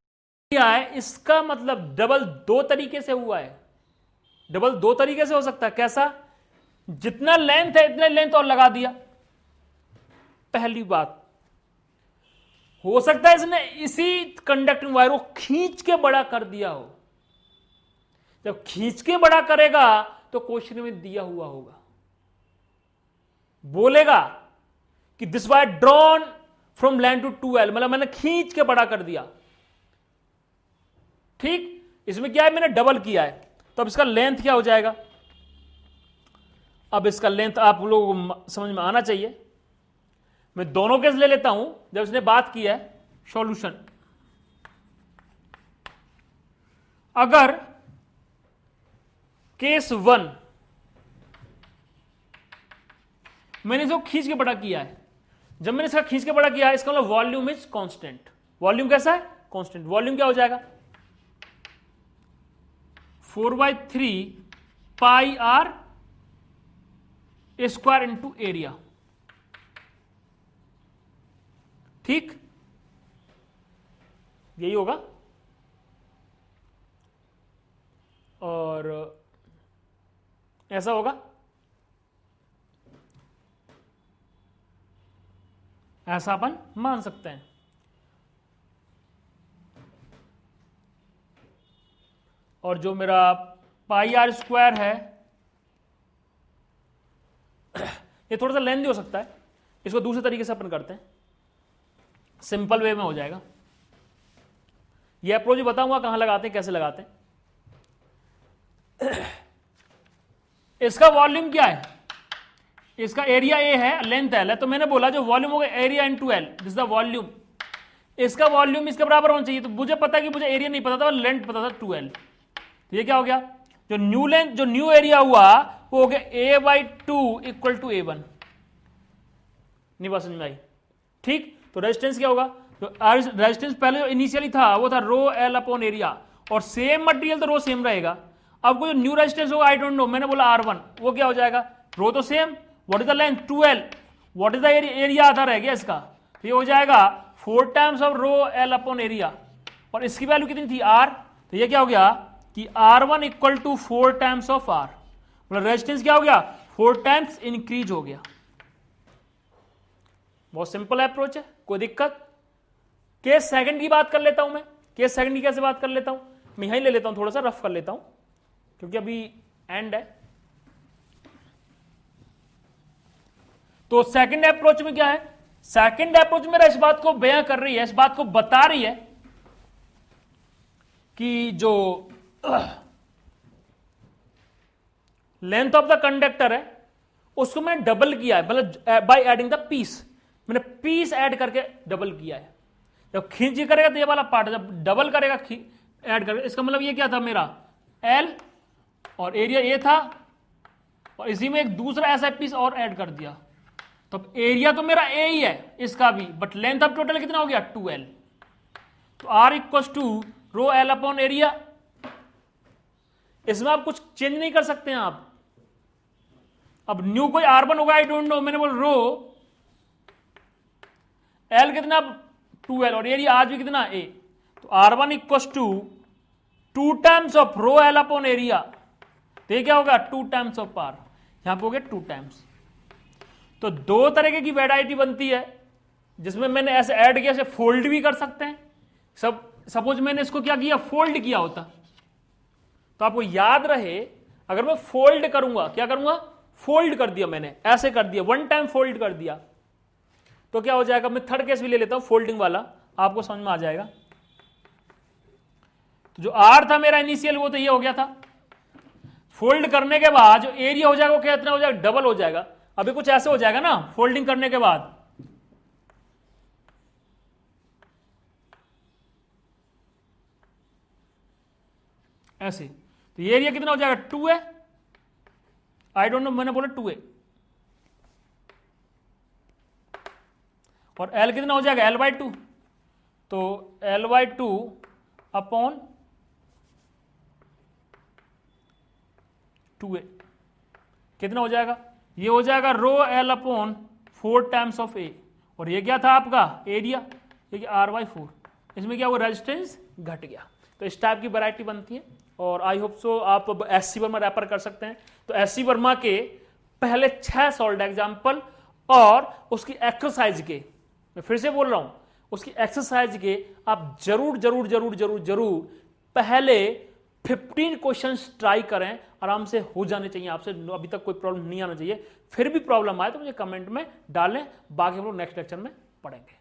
किया है। इसका मतलब डबल दो तरीके से हुआ है। डबल दो तरीके से हो सकता है। कैसा? जितना लेंथ है इतने लेंथ और लगा दिया। पहली बात, हो सकता है इसने इसी कंडक्टिंग वायर को खींच के बड़ा कर दिया हो। जब खींच के बड़ा करेगा तो क्वेश्चन में दिया हुआ होगा, बोलेगा कि this wire drawn from length to 2L, मतलब मैंने खींच के बड़ा कर दिया। ठीक। इसमें क्या है? मैंने डबल किया है, तो अब इसका लेंथ क्या हो जाएगा? अब इसका लेंथ आप लोगों को समझ में आना चाहिए। मैं दोनों केस ले लेता हूं जब इसने बात की है। सॉल्यूशन, अगर केस 1 मैंने इसको खींच के बड़ा किया है, जब मैंने इसका खींच के बड़ा किया, इसका मतलब वॉल्यूम इज कांस्टेंट। वॉल्यूम कैसा है? कांस्टेंट। वॉल्यूम क्या हो जाएगा? 4/3 पाई आर स्क्वायर इंटू एरिया। ठीक, यही होगा। और ऐसा होगा, ऐसा अपन मान सकते हैं। और जो मेरा पाई आर स्क्वायर है, ये थोड़ा सा लेंथी हो सकता है, इसको दूसरे तरीके से अपन करते हैं, सिंपल वे में हो जाएगा। ये अप्रोच भी बताऊंगा कहां लगाते हैं, कैसे लगाते हैं। इसका वॉल्यूम क्या है? इसका एरिया ए है, लेंथ एल है, तो मैंने बोला जो वॉल्यूम होगा area into L, this the volume. इसका वॉल्यूम इसके बराबर होना चाहिए, तो मुझे पता है कि मुझे एरिया नहीं पता था, लेंथ पता था 2l। तो ये क्या हो गया? जो न्यू लेंथ, जो न्यू एरिया हुआ वो हो गया a/2 इक्वल टू a1। नहीं बात समझ में आई? ठीक, तो रेजिस्टेंस क्या होगा? तो रेजिस्टेंस पहले जो इनिशियली था वो था रो एल अपॉन एरिया, और सेम मटेरियल तो रो सेम रहेगा। अब कोई न्यू रेजिस्टेंस होगा, आई डोंट नो, मैंने बोला R1, वो क्या हो जाएगा? रो तो same, what is the length? 2l, what is the area? आधा रह गया इसका, तो ये हो जाएगा 4 times of rho L upon area, और इसकी वैल्यू कितनी थी? R। तो ये क्या हो गया कि R1 equal to 4 times of R, मतलब रेजिस्टेंस क्या हो गया? 4 टाइम्स इंक्रीज हो गया। बहुत सिंपल अप्रोच है, कोई दिक्कत? केस सेकंड की बात कर लेता हूं मैं। केस सेकंड की कैसे बात कर लेता हूं? मैं यहीं ले लेता हूं, थोड़ा सा रफ कर लेता हूं क्योंकि अभी एंड है। तो सेकंड अप्रोच में क्या है? सेकंड अप्रोच मेरा इस बात को बयां कर रही है, इस बात को बता रही है कि जो लेंथ ऑफ द कंडक्टर है उसको मैंने डबल किया है, मतलब बाय एडिंग द पीस, मैंने पीस ऐड करके डबल किया है। जब खींच करेगा तो ये वाला पार्ट, जब डबल करेगा ऐड करेगा, इसका मतलब ये क्या था मेरा? एल, और एरिया ए था, और इसी में एक दूसरा ऐसा पीस और ऐड कर दिया, तो एरिया तो मेरा ए ही है, इसका भी, बट लेंथ ऑफ टोटल कितना हो गया? 2l। तो R equal to rho L upon area. इसमें आप कुछ चेंज नहीं कर सकते हैं आप। अब न्यू कोई R1 होगा, आई डोंट नो, मैंने बोल रो एल कितना? 2l, और एरिया आज भी कितना? A। तो R1 equal to 2 times of rho L upon area, तो ये क्या होगा? 2 टाइम्स ऑफ R, यहां पे हो गया 2 टाइम्स। तो दो तरीके की वैरायटी बनती है जिसमें मैंने ऐसे ऐड किया, ऐसे फोल्ड भी कर सकते हैं। सपोज मैंने इसको क्या किया? फोल्ड किया होता, तो आपको याद रहे, अगर मैं फोल्ड करूंगा, क्या करूंगा? फोल्ड कर दिया मैंने, ऐसे कर दिया, 1 टाइम फोल्ड कर दिया, तो क्या हो जाएगा? मैं थर्ड केस भी ले लेता हूं, फोल्डिंग वाला, आपको समझ में आ जाएगा। तो जो R था मेरा इनिशियल, वो तो ये हो गया था। फोल्ड करने के बाद जो एरिया हो जाएगा वो कितना हो जाएगा? डबल हो जाएगा। अभी कुछ ऐसे हो जाएगा ना फोल्डिंग करने के बाद, ऐसे, तो ये एरिया कितना हो जाएगा? 2 है, आई डोंट नो, मैंने बोला 2 है, और L कितना हो जाएगा? L/2, तो L/2 अपॉन 2a कितना हो जाएगा? ये हो जाएगा rho L upon 4 times of A, और ये क्या था आपका? एरिया, ये R/4। इसमें क्या हुआ? रेजिस्टेंस घट गया। तो इस टाइप की वैरायटी बनती है, और आई होप सो आप SC वर्मा रेफर कर सकते हैं। तो SC वर्मा के पहले 6 सॉल्व एग्जाम्पल और उसकी एक्सरसाइज के, मैं फिर से बोल रहा हूं, उसकी एक्सरसाइज के आप जरूर जरूर जरूर जरूर जरूर पहले 15 क्वेश्चंस ट्राई करें, आराम से हो जाने चाहिए आपसे, अभी तक कोई प्रॉब्लम नहीं आना चाहिए। फिर भी प्रॉब्लम आए तो मुझे कमेंट में डालें, बाकी हम लोग नेक्स्ट लेक्चर में पढ़ेंगे।